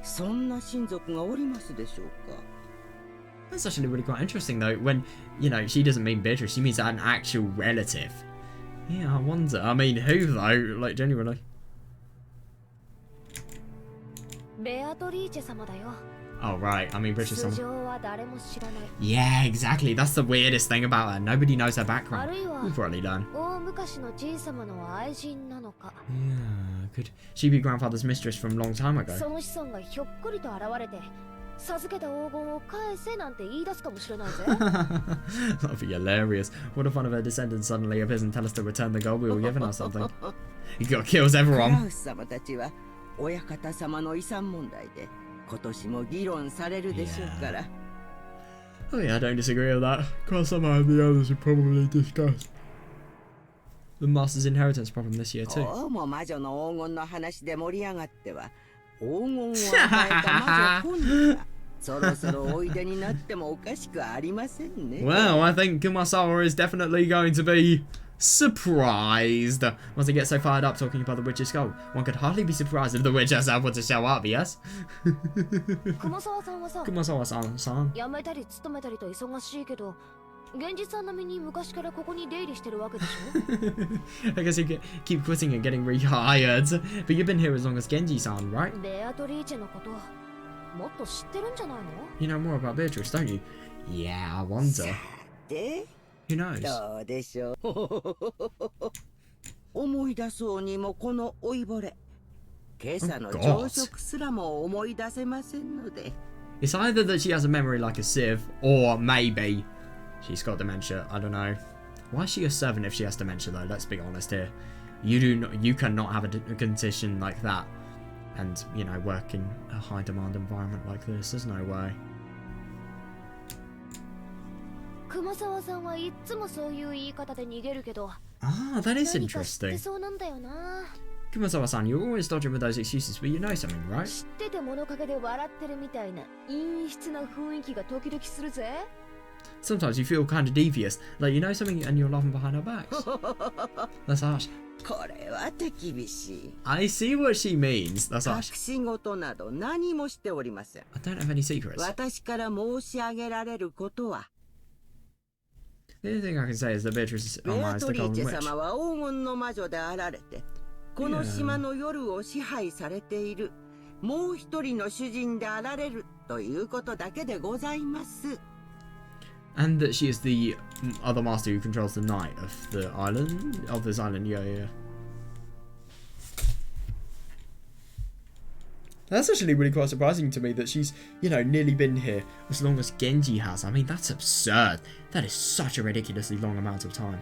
そんな親族がおりますでしょうか。 That's actually really quite interesting though. When, you know, she doesn't mean Beatrice, she means an actual relative. Yeah, I wonder. I mean, who though? Like, genuinely. ベアトリーチェ様だよ。 Oh, right. I mean, Beatrice. 素性は誰も知らない。 Yeah, exactly. That's the weirdest thing about her. Nobody knows her あ background. るいは We'll probably learn. 大昔のじい様の愛人なのか。 Yeah, could she be grandfather's mistress from a long time ago? その子孫がひょっこりと現れて、授けた黄金を返せなんて言い出すかもしれないぜ。That'd be hilarious. What if one of her descendants suddenly appears and tell us to return the gold we were given or something? He got kills クラ everyone. ウス様たちは親方様の遺産問題で今年も議論されるでしょうから。Oh yeah, I don't disagree with that. Kurosama and the others should probably discuss the Master's inheritance problem this year too. こうも魔女の黄金の話で盛り上がっては、黄金を与えた魔女本人がそろそろおいでになってもおかしくありませんね。Well, I think Kumasawa is definitely going to be surprised once they get so fired up talking about the witch's skull. One could hardly be surprised if the witch herself were to show up, yes? 熊沢さんはさ、 Kumasawa-san. 辞めたり勤めたりと忙しいけど、現実さん並みに昔からここに出入りしてるわけでしょ。 I guess you keep quitting and getting rehired. But you've been here as long as Genji-san, right? ベアトリーチェのこともっと知ってるんじゃないの？ You know more about Beatrice, don't you? Yeah, I wonder. で、 Who knows? どうでしょう。思い出そうにもこの老いぼれ。今朝の朝食すらも思い出せませんので。It's either that she has a memory like a sieve, or maybe she's got dementia. I don't know. Why is she a servant if she has dementia, though? Let's be honest here. You cannot have a condition like that and, you know, work in a high demand environment like this. There's no way. 熊沢さんはいつもそういう言い方で逃げるけど、 Ah, that is 何か知って interesting. そうなんだよな。 Kumasawa-san, you're always dodging with those excuses, but you know something, right? 知ってて物陰で笑ってるみたいな陰湿な雰囲気が時々するぜ。 Sometimes you feel kind of devious, like you know something and you're laughing behind our backs. That's harsh. これは手厳しい。 I see what she means. That's 隠 harsh. し事など何もしておりません。 I don't have any secrets. 私から申し上げられることは、 The only thing I can say is that Beatrice ベ Oma ア is ト the リー Golden チェ Witch. 様は黄金の魔女であられて、この島の夜を支配されているもう一人の主人であられるということだけでございます。 And that she is the other master who controls the night of the island, of this island. Yeah, yeah. That's actually really quite surprising to me that she's, you know, nearly been here as long as Genji has. I mean, that's absurd. That is such a ridiculously long amount of time.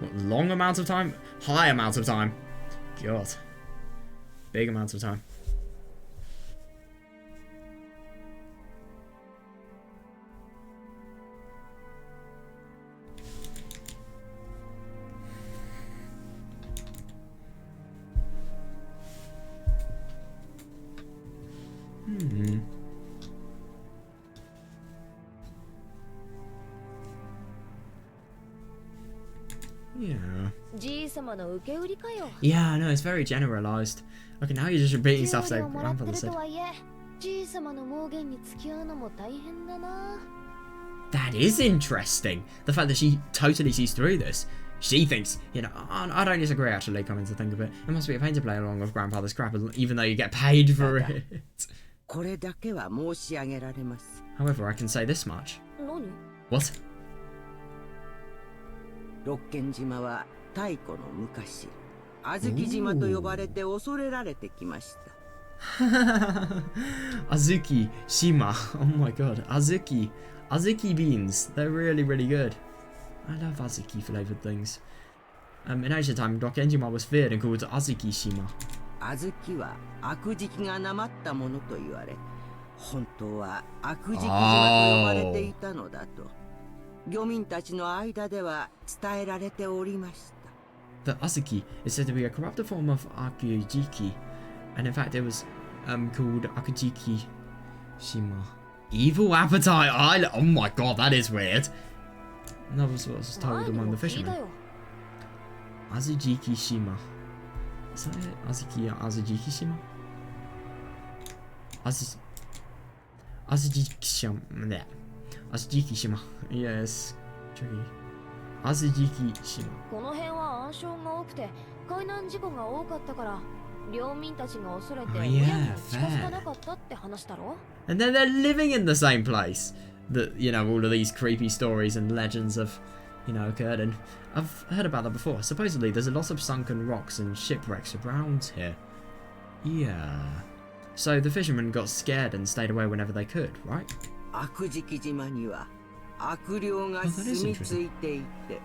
What, long amount of time? High amount of time. God. Big amount of time. Yeah. じいさまの受け売りかよ。 Yeah, I know, it's very generalized. Okay, now you're just repeating 給 stuff that 料もらって grandfather る said. とはいえ、じいさまの妄言に付き合うのも大変だな。 That is interesting. The fact that she totally sees through this. She thinks, you know, I don't disagree actually, coming to think of it. It must be a pain to play along with grandfather's crap, even though you get paid for it. これだけは申し上げられます。 However, I can say this much. 何？ What? 六軒島は太古の昔、小豆島と呼ばれて恐れられてきました。Azuki Shima. Oh my god. Azuki beans. They're really, really good. I love Azuki flavored things. In ancient time, Dokenjima was feared and called Azuki Shima. 小豆は悪時期がなまったものと言われ、本当は悪時期島と呼ばれていたのだと、漁民たちの間では伝えられておりました。 The Azuki is said to be a corrupted form of Akujiki, and in fact it was called Akujiki Shima. Evil appetite island. Oh my god, that is weird. That was what was told among the fishermen. Azujiki Shima. Is that it? Azujiki Shima? Azujiki Shima. Yeah. Azujiki Shima. Yes. Tricky. Azujiki Shima. この辺は暗礁が多くて海難事故が多かったから領民たちが恐れて Oh, 親に yeah, も近づかなかったって話だろ。 And then they're living in the same place that, you know, all of these creepy stories and legends have, you know, occurred. And I've heard about that before. Supposedly there's a lot of sunken rocks and shipwrecks around here. Yeah. So the fishermen got scared and stayed away whenever they could, right? 悪時期島には悪霊が住み着いていて、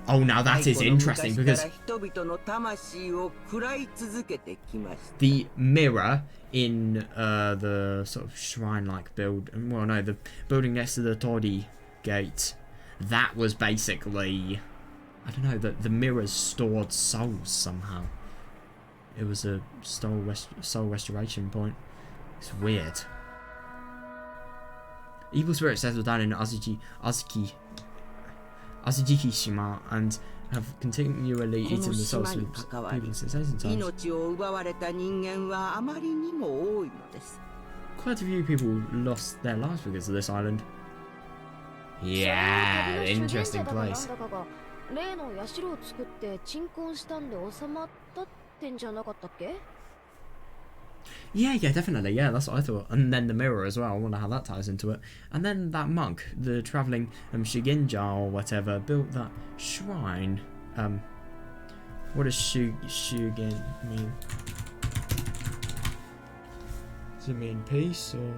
Oh, now that is interesting because 人々の魂を喰らい続けてきました。 the mirror in the sort of shrine-like build, well, no, the building next to the Tori gate, that was basically, I don't know, the mirrors stored souls somehow. It was a soul restoration point. It's weird. Evil spirits settled down in Azujiki-shima and have continually eaten the souls of people since ancient times. 命を奪われた人間はあまりにも多いのです。 Quite a few people lost their lives because of this island. Yeah, interesting place. 例の社を作って鎮魂したんで収まったってんじゃなかったっけ? Yeah, definitely. Yeah, that's what I thought. And then the mirror as well. I wonder how that ties into it. And then that monk, the travelling Shigenja or whatever, built that shrine. What does Shugen mean? Does it mean peace or?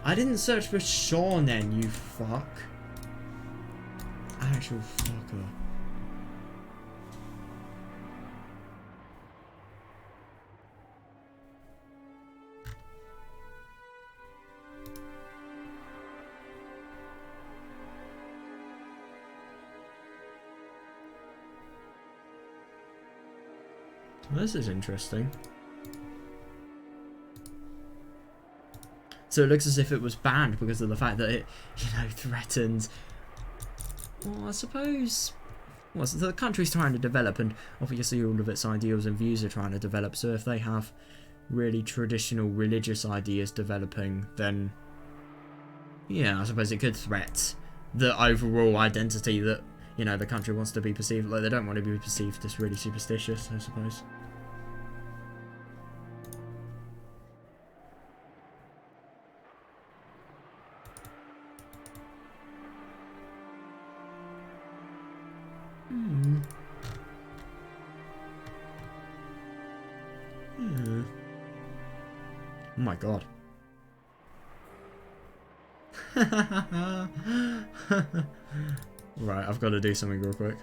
I didn't search for shonen, you fuck. Actual fucker. This is interesting. So it looks as if it was banned because of the fact that it, threatens. Well, I suppose. Well, so the country's trying to develop, and obviously all of its ideals and views are trying to develop. So if they have really traditional religious ideas developing, then yeah, I suppose it could threat the overall identity that the country wants to be perceived. Like they don't want to be perceived as really superstitious, I suppose. Oh my god. Right, I've got to do something real quick.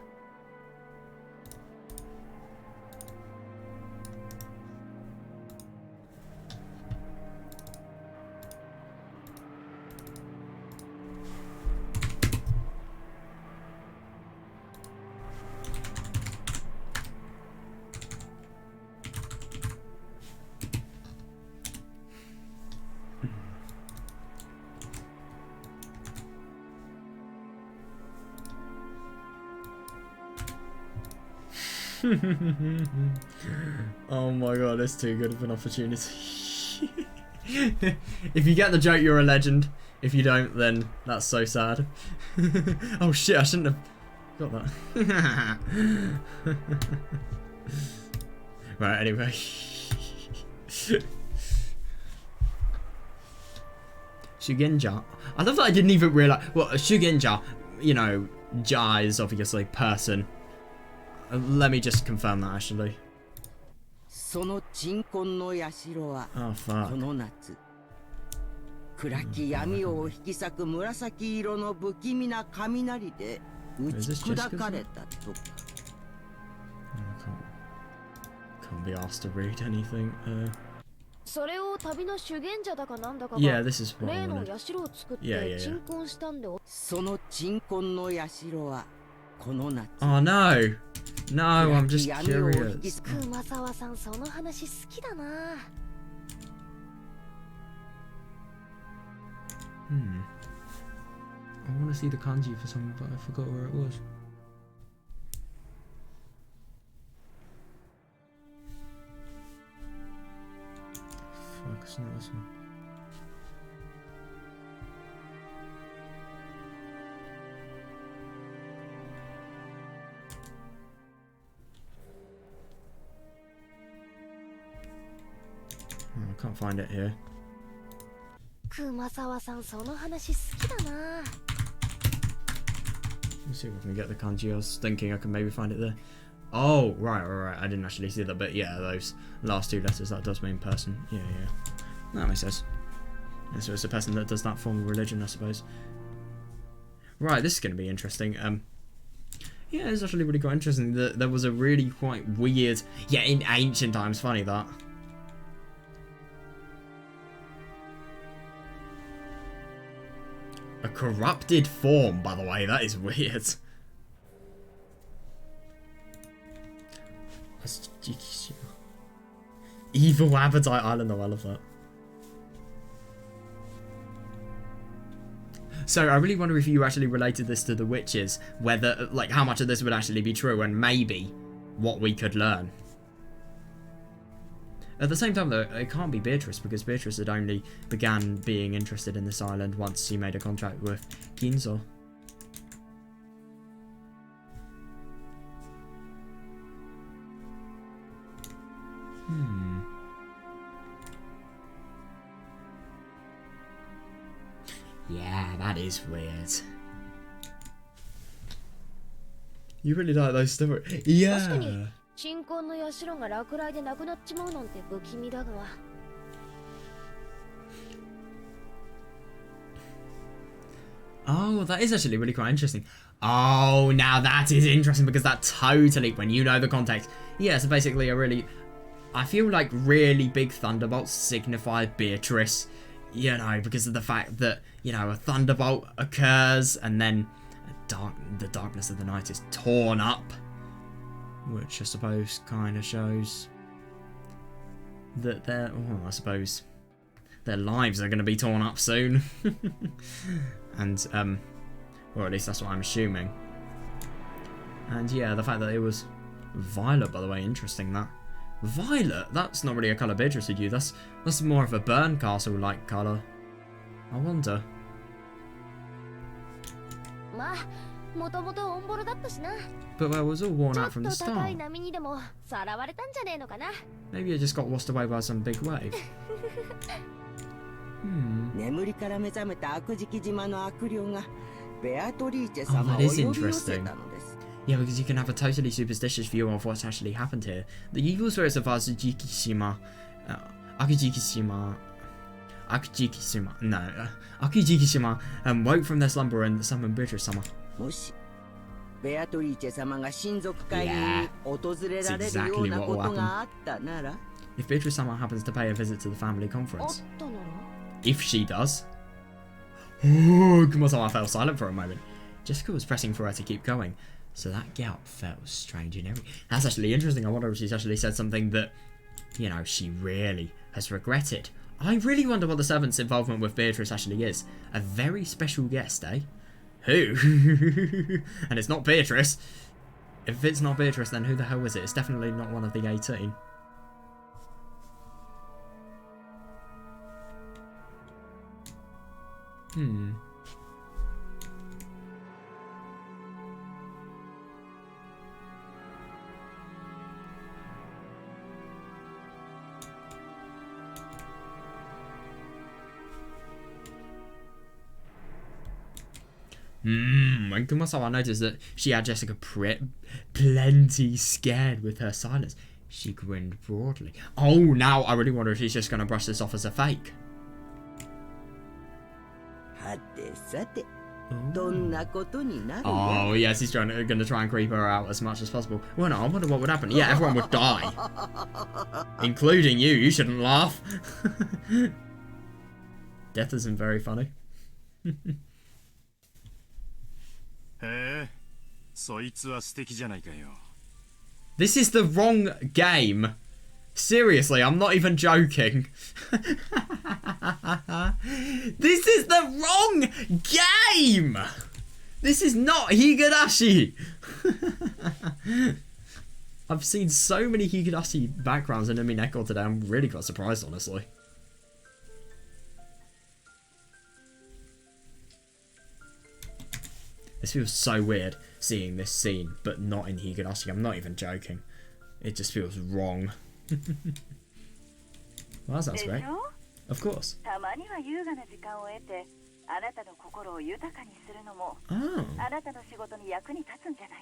Oh my god, that's too good of an opportunity. If you get the joke, you're a legend. If you don't, then that's so sad. Oh shit, I shouldn't have got that. Right, anyway. Shugenja. I love that I didn't even realize. Well, Shugenja, Ja is obviously person. Let me just confirm that actually. その鎮魂の社は Oh こ fuck. の夏暗き闇を引き裂く紫色の不気味な雷で打ち砕かれたと。 Can't be asked to read anything. それを旅の修験者だかなんだか Yeah, が this is what I 例の wanted. 社を作っ Yeah, て yeah, yeah. 鎮魂したんでその鎮魂の社はこの夏 Oh no! No, I'm just 闇を引 curious. き裂く熊沢さんその話好きだな I want to see the kanji for something, but I forgot where it was. Fuck, it's not this one. Oh, I can't find it here. 熊沢さんその話好きだな Let's see if I can get the kanji. I was thinking I can maybe find it there. Oh, right. I didn't actually see that, but yeah, those last two letters, that does mean person. Yeah. That makes sense. And so it's a person that does that form of religion, I suppose. Right, this is going to be interesting. Yeah, it's actually really quite interesting that there was a really quite weird... Yeah, in ancient times, funny that. A corrupted form, by the way, that is weird. Evil Appetite Island, though, I love that. So I really wonder if you actually related this to the witches, whether, like, how much of this would actually be true, and maybe what we could learn. At the same time, though, it can't be Beatrice, because Beatrice had only began being interested in this island once she made a contract with Ginzo. Yeah, that is weird. You really like those stories? Yeah. 鎮魂の社が落雷でなくなっちまうなんて不気味だが。Oh, that is actually really quite interesting. Oh, now that is interesting because that totally, when you know the context. Yeah, so basically a really, I feel like really big thunderbolts signify Beatrice, you know, because of the fact that, you know, a thunderbolt occurs and then the darkness of the night is torn up, which I suppose kind of shows that their, I suppose their lives are going to be torn up soon. And, or at least that's what I'm assuming. And yeah, the fact that it was violet, by the way, interesting that. Violet? That's not really a colour Beatrice would use. That's more of a burn castle-like colour. I wonder. But it was all worn out from the start. Maybe it just got washed away by some big wave. 眠りから目覚めた悪食島の悪霊がベアトリーチェ様を呼び寄せたのです。 Yeah, because you can have a totally superstitious view of what's actually happened here. The evil spirits of Akujikishima, Akujikishima woke from their slumber and summoned Beatrice Sama. もしベアトリーチェ様が親族会議に訪れられるようなことがあったなら If Beatrice Sama happens to pay a visit to the family conference. If she does. Oh, Kumo-sama fell silent for a moment. Jessica was pressing for her to keep going, so that gap felt strange in every... That's actually interesting. I wonder if she's actually said something that, you know, she really has regretted. I really wonder what the servant's involvement with Beatrice actually is. A very special guest, eh? Who? And it's not Beatrice. If it's not Beatrice, then who the hell is it? It's definitely not one of the 18. When Kumasawa noticed that she had Jessica plenty scared with her silence, she grinned broadly. Oh, now I really wonder if she's just going to brush this off as a fake. Oh, yes, he's going to try and creep her out as much as possible. Well, no, I wonder what would happen. Yeah, everyone would die. Including you. You shouldn't laugh. Death isn't very funny. This is the wrong game. Seriously, I'm not even joking. This is the wrong game! This is not Higurashi! I've seen so many Higurashi backgrounds in Umineko today, I'm really quite surprised, honestly. This feels so weird, seeing this scene, but not in Higurashi. I'm not even joking. It just feels wrong. Well, that sounds great. Of course. Oh.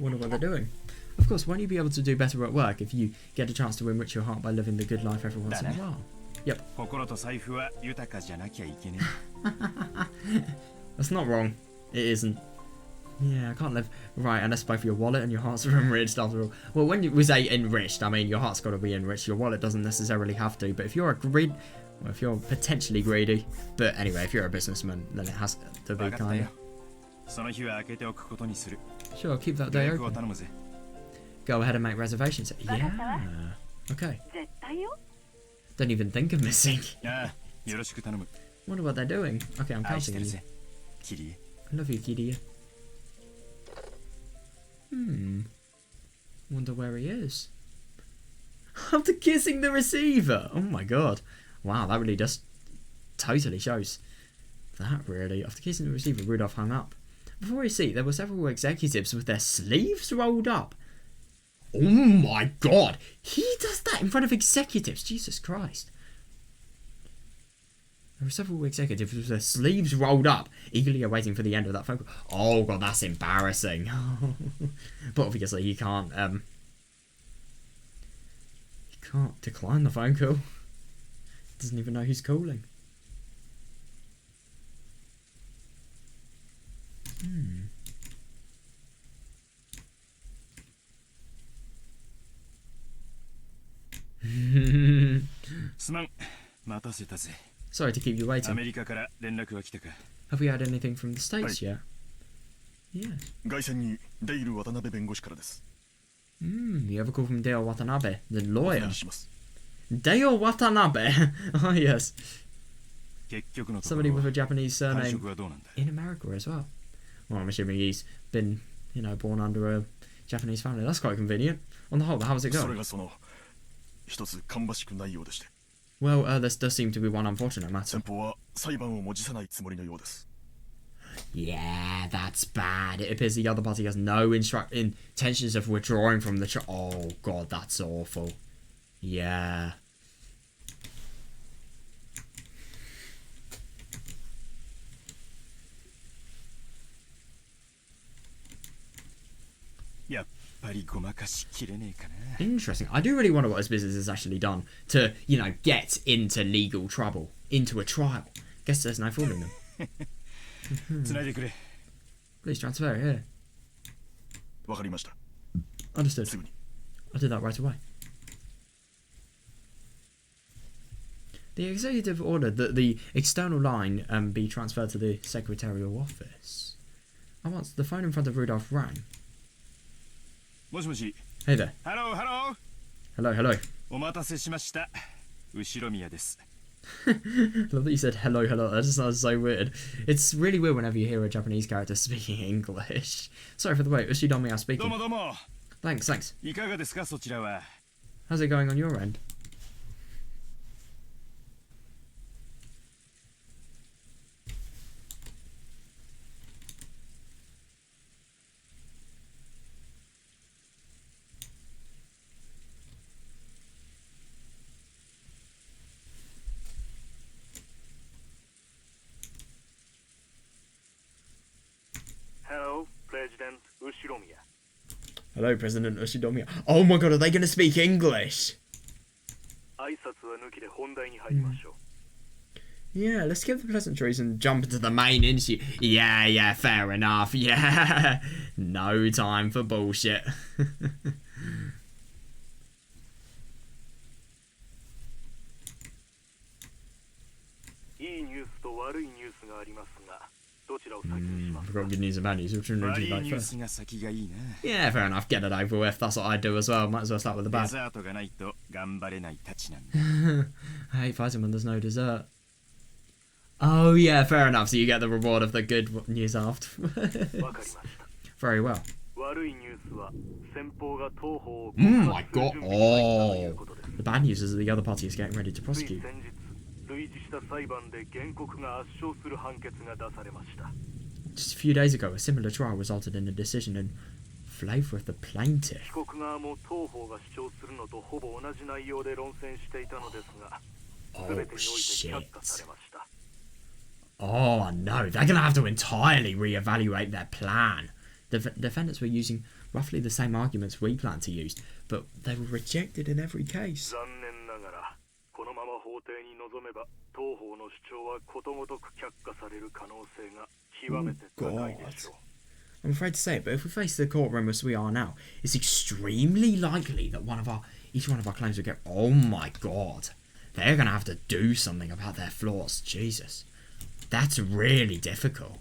Wonder what they're doing. Of course, won't you be able to do better at work if you get a chance to enrich your heart by living the good life every once in a while? Yep. That's not wrong. It isn't. Yeah, I can't live right unless both your wallet and your hearts are enriched after all. Well, when we say enriched, I mean your heart's got to be enriched. Your wallet doesn't necessarily have to. But if you're if you're potentially greedy, but anyway, if you're a businessman, then it has to be kind of. その日は開けておくことにする。 Sure, keep that 予 day 約を open. 頼むぜ。 Go ahead and make reservations. Yeah. Okay. Don't even think of missing. ああ、よろしく頼む。 Wonder what they're doing. Okay, I'm 愛し counting て on る you. ぜ。キリエ。 I love you, Kidia. Wonder where he is. After kissing the receiver. Oh my god. Wow, that really just totally shows that, really. After kissing the receiver, Rudolph hung up. Before his seat, there were several executives with their sleeves rolled up. Oh my god. He does that in front of executives. Jesus Christ. There were several executives with their sleeves rolled up, eagerly awaiting for the end of that phone call. Oh god, that's embarrassing. But obviously you can't decline the phone call. Doesn't even know who's calling. Sorry to keep you ア waiting. メリカから連絡が来たか。 Have we had anything from the States yet? Yeah. 外線にデイル渡辺弁護士からです。 You have a call from Dale Watanabe, the お lawyer. 願いします。 Dale Watanabe. Oh yes. 結局のとこ Somebody ろ with a Japanese 会 surname 食はどうなんだ。 in America as well. Well, I'm assuming he's been, born under a Japanese family. That's quite convenient. On the whole, how's it それ going? がその一つ芳しくないようでして、 Well, there does seem to be one unfortunate matter. 先方は裁判をも辞さないつもりのようです。 Yeah, that's bad. It appears the other party has no intentions of withdrawing from the trial. Oh god, that's awful. Yeah. Interesting. I do really wonder what his business has actually done to, get into legal trouble, into a trial. Guess there's no fooling them. 繋いでくれ。 Please transfer it here. わかりました。 Understood. すぐに。 I did that right away. The executive ordered that the external line be transferred to the secretarial office. Oh, once the phone in front of Rudolph rang. もしもし。 Hey there. ハローハロー。 Hello, hello. お待たせしました。後ろ宮です。 Love that you said hello, hello. That just sounds so weird. It's really weird whenever you hear a Japanese character speaking English. Sorry for the wait. Ushidomiya どう speaking. もどうも。 Thanks, thanks. いかがですかそちらは。 How's it going on your end? Hello, President Ushiromiya. Hello, President Ushidomiya. Oh my god, are they going to speak English? 挨拶は抜きで本題に入りましょう。 Yeah, let's skip the pleasantries and jump into the main issue. Yeah, fair enough. Yeah. No time for bullshit. いいニュースと悪いニュースがありますが、どちらを先にします I've got good news and bad news. Which one would 悪 you い like ニュー first? スが先がいいな。 Yeah, fair enough. Get it over with. That's what I do as well. Might as well start with the デ bad. ザートがないと頑張れないたちなんだ。 I hate fighting when there's no dessert. Oh yeah, fair enough. So you get the reward of the good news after. わかりました。 Very well. 悪いニュースは先方が当方を My 告 god. 発する準備がないという Oh. ことです。 The bad news is that the other party is getting ready to つい prosecute. 先日、類似した裁判で原告が圧勝する判決が出されました。 Just a few days ago, a similar trial resulted in a decision in favour of the plaintiff. 被告側も当方が主張するのとほぼ同じ内容で論戦していたのですが、全てにおいて却下されました。 Oh no, they're going to have to entirely reevaluate their plan. The defendants were using roughly the same arguments we plan to use, but they were rejected in every case. 残念ながら、このまま法廷に臨めば、当方の主張はことごとく却下される可能性が極めて高いでしょう。I'm afraid to say it, but if we face the courtroom as we are now, it's extremely likely that each one of our claims will get... Oh my god. They're going to have to do something about their flaws. Jesus. That's really difficult.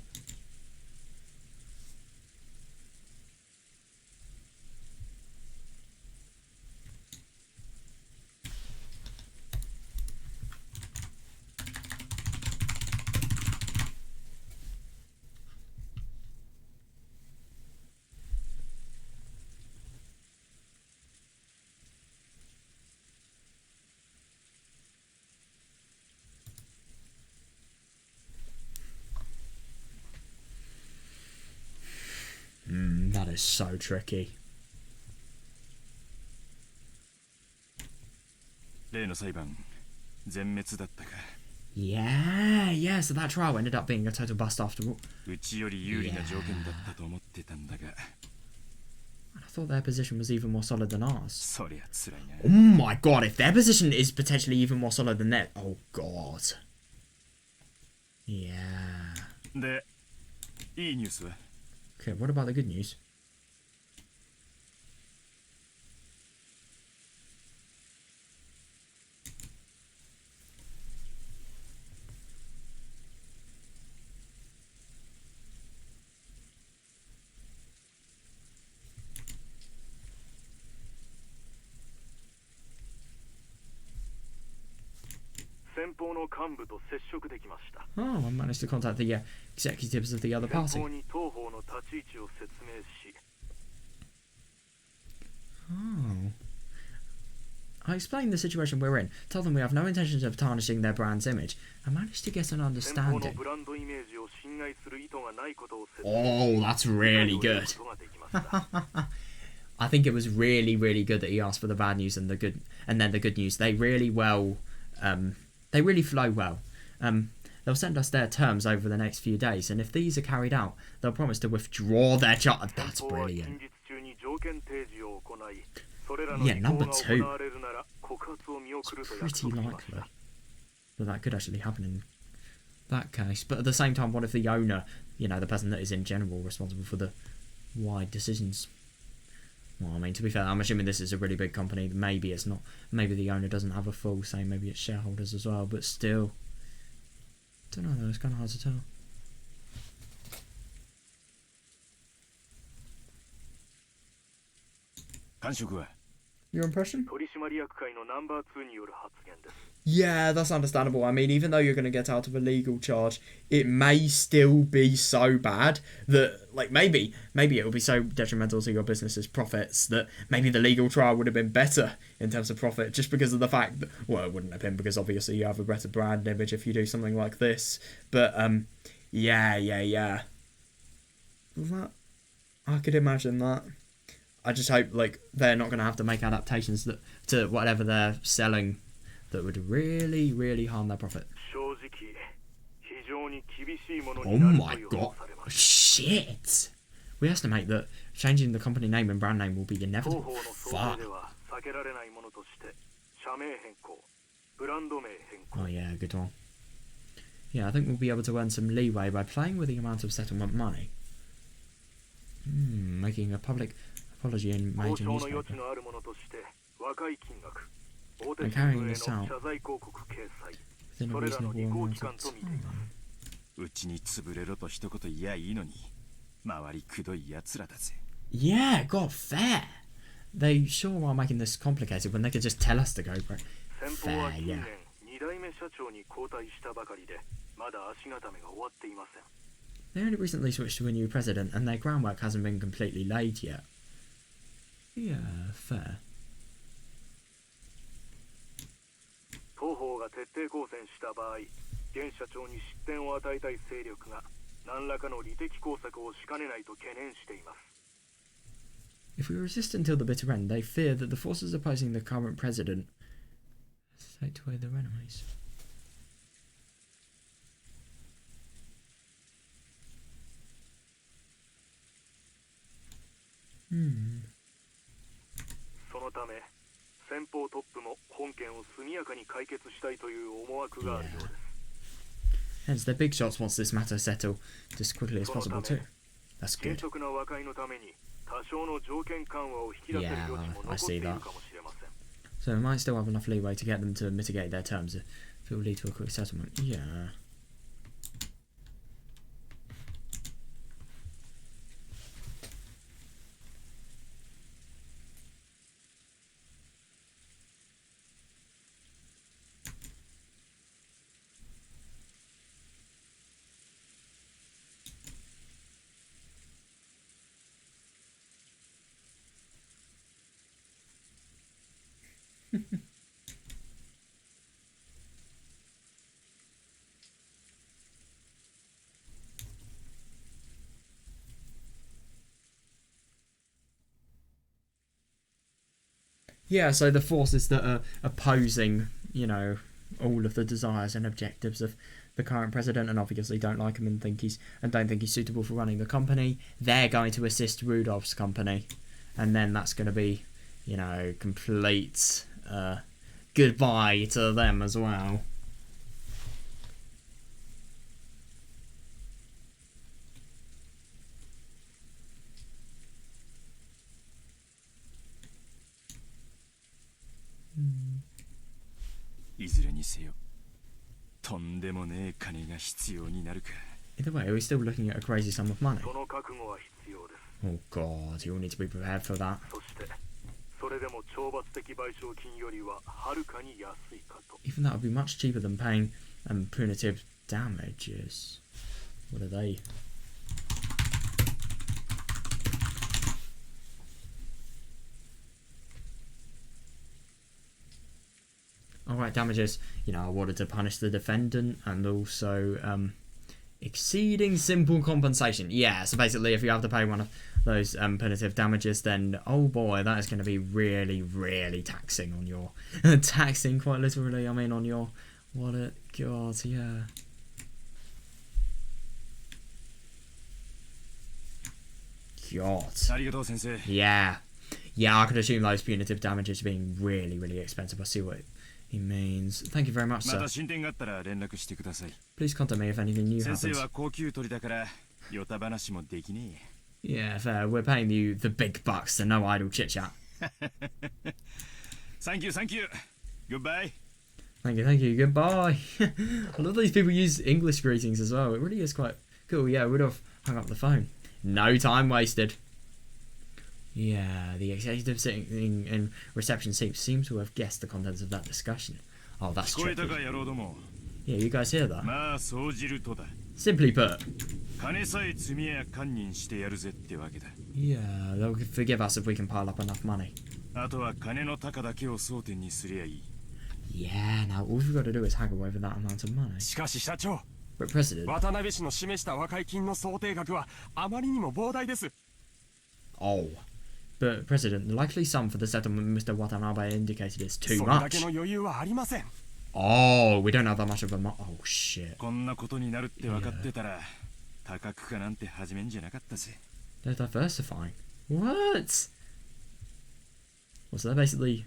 That is so tricky. 例の裁判全滅だったか。 Yeah, so that trial ended up being a total bust after all. うちより有利な条件だったと思ってたんだが。I thought their position was even more solid than ours. そりゃ辛いな。 Oh my god, if their position is potentially even more solid than theirs. Oh god. Yeah. で、いいニュースは？ Okay, what about the good news? Oh, I managed to contact the executives of the other party. Oh. I explained the situation we're in, told them we have no intentions of tarnishing their brand's image. I managed to get an understanding. Oh, that's really good. I think it was really, really good that he asked for the bad news and the good, and then the good news. They really flow well. They'll send us their terms over the next few days, and if these are carried out, they'll promise to withdraw their charge. That's brilliant. Yeah, number 2. It's pretty likely that could actually happen in that case. But at the same time, what if the owner, you know, the person that is in general responsible for the wide decisions? Well, I mean, to be fair, I'm assuming this is a really big company. Maybe it's not. Maybe the owner doesn't have a full say. Maybe it's shareholders as well. But still, I don't know though. It's kind of hard to tell. Your impression? Yeah, that's understandable. I mean, even though you're going to get out of a legal charge, it may still be so bad that, like, maybe it will be so detrimental to your business's profits that maybe the legal trial would have been better in terms of profit, just because of the fact that, well, it wouldn't have been, because obviously you have a better brand image if you do something like this. But, yeah. That, I could imagine that. I just hope, like, they're not going to have to make adaptations that to whatever they're selling that would really, really harm their profit. Oh my god. Shit! We estimate that changing the company name and brand name will be inevitable. Fuck. Oh yeah, good one. Yeah, I think we'll be able to earn some leeway by playing with the amount of settlement money. Making a public apology in major newspaper. And carrying this out within a reasonable amount of time. Yeah, god, fair. They sure are making this complicated when they could just tell us to go, bro. Fair, yeah. They only recently switched to a new president and their groundwork hasn't been completely laid yet. Yeah, fair. If we resist until the bitter end, they fear that the forces opposing the current president take away their enemies. Yeah. Hence, the big shots wants this matter settled just as quickly as possible too. That's 迅 good. 速な和解のために多少の条件緩和を引き出せる余地も残っているかもしれません。 So we might still have enough leeway to get them to mitigate their terms if it will lead to a quick settlement. Yeah. Yeah, so the forces that are opposing, you know, all of the desires and objectives of the current president and obviously don't like him and don't think he's suitable for running the company, they're going to assist Rudolph's company. And then that's going to be, you know, complete goodbye to them as well. Either way, are we still looking at a crazy sum of money? その覚悟は必要です。 Oh god, you all need to be prepared for that. そしてそれでも懲罰的賠償金よりははるかに安いかと。 Even that would be much cheaper than paying punitive damages. What are they? Alright, damages, you know, awarded to punish the defendant and also exceeding simple compensation. Yeah, so basically if you have to pay one of those punitive damages, then oh boy, that is going to be really, really taxing on your... taxing quite literally, I mean on your wallet. God, yeah. God. Yeah. Yeah, I could assume those punitive damages being really, really expensive. I see what he means. Thank you very much, sir. Please contact me if anything new happens. Yeah, fair. We're paying you the big bucks, so no idle chit-chat. Thank you. Goodbye. Thank you. Goodbye. A lot of these people use English greetings as well. It really is quite cool. Yeah, we'd have hung up the phone. No time wasted. Yeah, the executive sitting in reception seems to have guessed the contents of that discussion. Oh, that's tricky. Yeah, you guys hear that? Simply put. Yeah, they'll forgive us if we can pile up enough money. Yeah, now all we've got to do is haggle over that amount of money. But President... Oh. But President, the likely sum for the settlement Mr. Watanabe indicated is too much. Oh, we don't have that much of a oh shit. Yeah. They're diversifying. What? Well, so they're basically...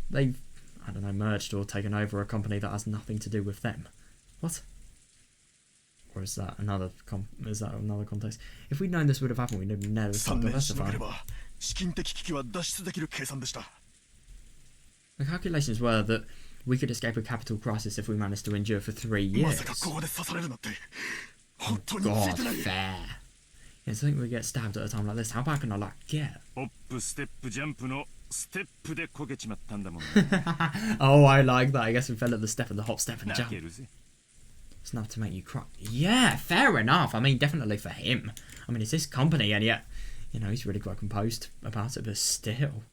They've, I don't know, merged or taken over a company that has nothing to do with them. What? Or is that another context? If we'd known this would have happened, we'd have never started diversifying. The calculations were that we could escape a capital crisis if we managed to endure for 3 years. Oh god, fair. Yeah, so I think we get stabbed at a time like this. How bad can our luck get? Oh, I like that. I guess we fell at the step of the hop, step and jump. It's enough to make you cry. Yeah, fair enough. I mean, definitely for him. I mean, it's his company, and yet, you know, he's really quite composed about it, but still.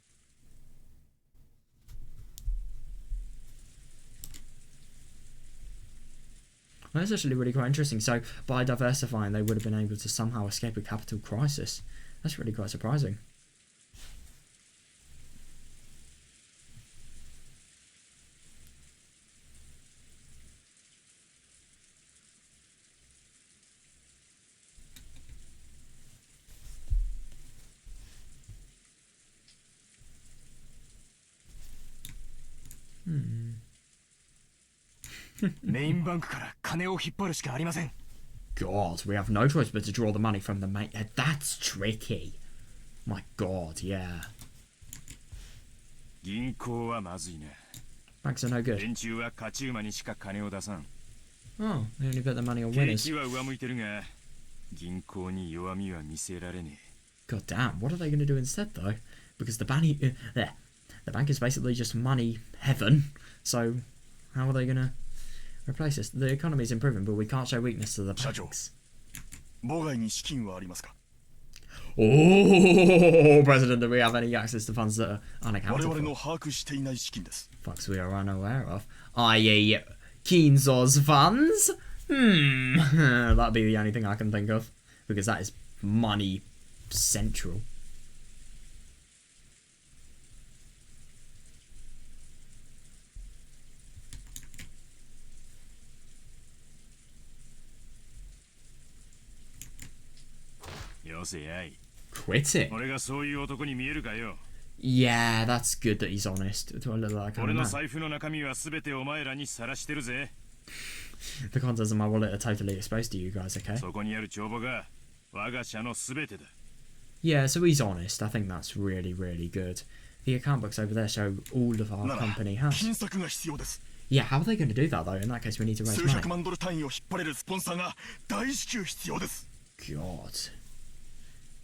Well, that's actually really quite interesting. So, by diversifying, they would have been able to somehow escape a capital crisis. That's really quite surprising. god, we have no choice but to draw the money from the main. That's tricky. My god, yeah. 銀行はまずいな。 Banks are no good. 連中は勝ち馬にしか金を出さん。 Oh, they only bet the money on 景 winners. 気は上向いてるが、銀行に弱みは見せられね God damn, what are they going to do instead though? Because the bank is basically just money heaven. So how are they going to replace this? The economy is improving, but we can't show weakness to the banks. 妨害に資金はありますか？ Oh, President, do we have any access to funds that are 我 unaccounted 々 for? の把握していない資金です。 Fucks we are unaware of. I.e. Keenzo's funds? That'd be the only thing I can think of. Because that is money central. Quit it. 俺がそういう男に見えるかよ。 Yeah, that's good that he's honest. Do I look like I'm 俺 a の man? 財布の中身は全てお前らにさらしてるぜ。 The contents of my wallet are totally exposed to you guys, okay? そこにある帳簿が我が社の全てだ。 Yeah, so he's honest. I think that's really, really good. The account books over there show all of our なら company has. 金策が必要です。 Yeah, how are they going to do that though? In that case, we need to raise 数百 money. 万ドル単位を引っ張れるスポンサーが大至急必要です。 God.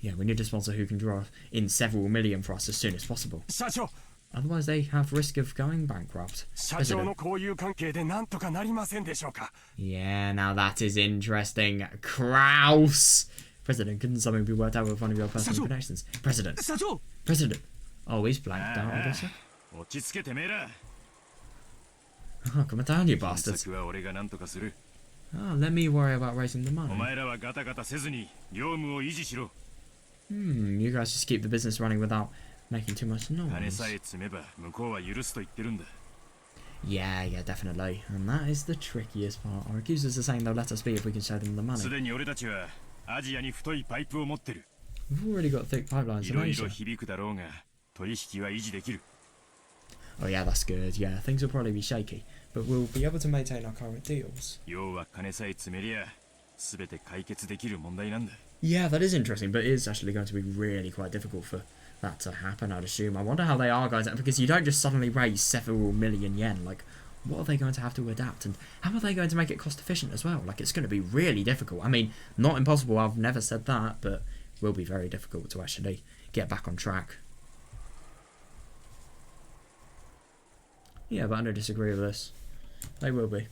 Yeah, we need a sponsor who can draw in several million for us as soon as possible. 社長 Otherwise, they have risk of going bankrupt. 社長 President. の交友関係でなんとかなりませんでしょうか？ Yeah, now that is interesting. Kraus! President, couldn't something be worked out with one of your personal Sacho. connections? President. 社長 President. Oh, he's blanked out, I guess. 落ち着けてめえら。 Oh, come on down, you 金 bastards. 策は俺が何とかする。 Oh, let me worry about raising the お money. 前らはガタガタせずに業務を維持しろ。 You guys just keep the business running without making too much 金 noise. さえ積めば向こうは許すと言ってるんだ。 Yeah, definitely. And that is the trickiest part. Our accusers are saying they'll let us be if we can show them the す money. でに俺たちはアジアに太いパイプを持ってる。 We've already got thick pipelines い in ろい Asia. ろ響くだろうが取引は維持できる。 Oh yeah, that's good. Yeah, things will probably be shaky, but we'll be able to maintain our current deals. 要は金さえ積めりゃ全て解決できる問題なんだ。 Yeah, that is interesting, but it is actually going to be really quite difficult for that to happen, I'd assume. I wonder how they are going to, because you don't just suddenly raise several million yen. Like, what are they going to have to adapt, and how are they going to make it cost efficient as well? Like, it's going to be really difficult. I mean, not impossible, I've never said that, but will be very difficult to actually get back on track. Yeah, but I don't disagree with this. They will be.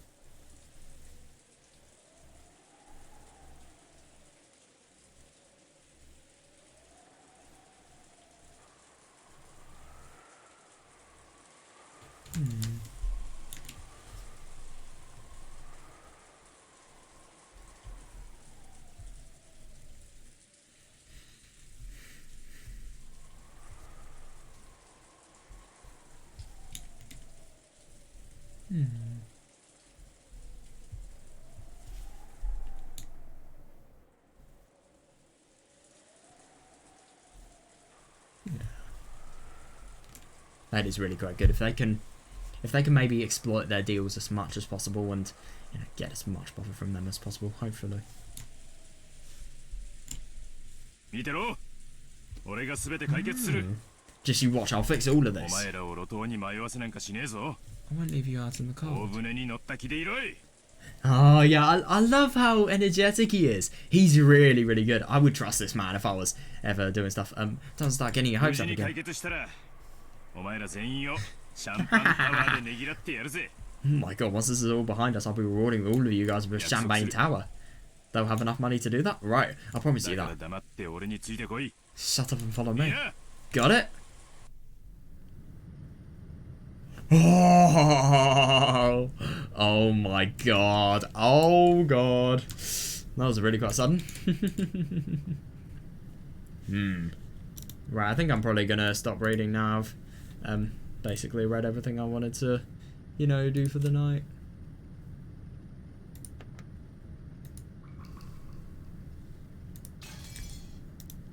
That is really quite good. If they can maybe exploit their deals as much as possible and get as much profit from them as possible, hopefully. 見てろ。俺が全て解決する。 Just you watch, I'll fix all of お this. 前らを路頭に迷わせなんかしねえぞ。 I won't leave you out in the 大 cold. 船に乗った気でいろい。 Oh yeah, I love how energetic he is. He's really, really good. I would trust this man if I was ever doing stuff. Don't start getting your 無 hopes 事 up に解 again. 決したらお前ら全員をシャンパンタワーでねぎらってやるぜ。 Oh my god, once this is all behind us, I'll be rewarding all of you guys with a champagne tower. They'll have enough money to do that? Right, I promise だ you から that. 黙って俺についてこい。 Shut up and follow い me. や Got it? Oh, oh my god. Oh god. That was really quite sudden. Right, I think I'm probably gonna stop reading now. I've basically read everything I wanted to, do for the night.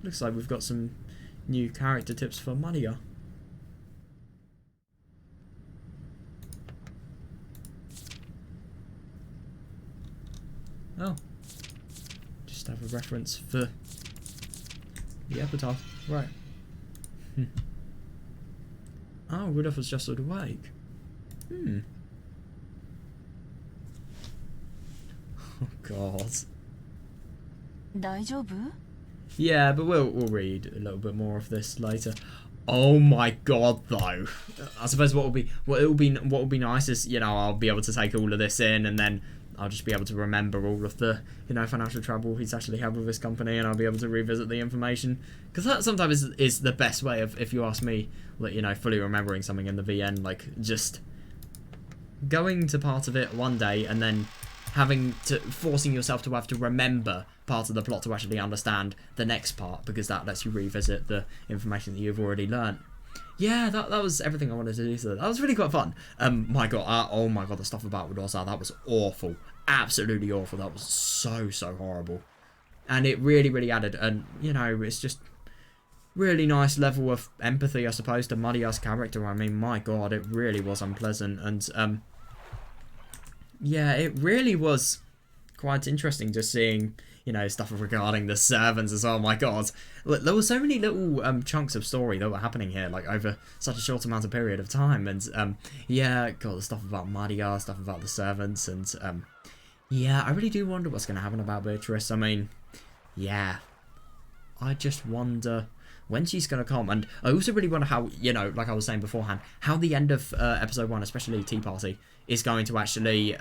Looks like we've got some new character tips for Maria. Oh. a reference for the epitaph. Right. Oh, Rudolph was just sort of awake. Oh God. 大丈夫? Yeah, but we'll read a little bit more of this later. Oh my God, though. I suppose what will be nice is, you know, I'll be able to take all of this in, and then I'll just be able to remember all of the, you know, financial trouble he's actually had with this company, and I'll be able to revisit the information. Because that sometimes is the best way of, if you ask me, like, you know, fully remembering something in the VN, like, just going to part of it one day and then forcing yourself to have to remember part of the plot to actually understand the next part, because that lets you revisit the information that you've already learnt. Yeah, that was everything I wanted to do. So that was really quite fun. My God, oh my God, the stuff about Rosa, that was awful, absolutely awful. That was so horrible, and it really added. And you know, it's just really nice level of empathy, I suppose, to Maria's character. I mean, my God, it really was unpleasant, and yeah, it really was quite interesting just seeing, you know, stuff regarding the servants as well. My God, there were so many little chunks of story that were happening here, like over such a short amount of period of time. And yeah, God, the stuff about Maria, stuff about the servants, and yeah, I really do wonder what's going to happen about Beatrice. I mean, yeah, I just wonder when she's going to come. And I also really wonder how, you know, like I was saying beforehand, how the end of episode 1, especially Tea Party, is going to actually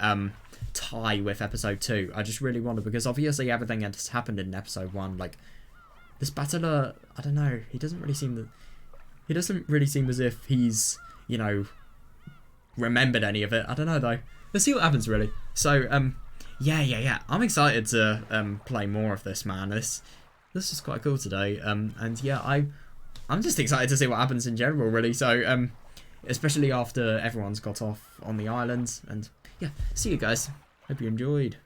tie with episode 2. I just really wonder, because obviously everything that's happened in episode 1, like this battler, I don't know, he doesn't really seem as if he's, you know, remembered any of it. I don't know though. Let's see what happens really. So yeah, I'm excited to play more of this, man. This is quite cool today. And yeah, I'm just excited to see what happens in general really. So especially after everyone's got off on the island. And yeah, see you guys. Hope you enjoyed.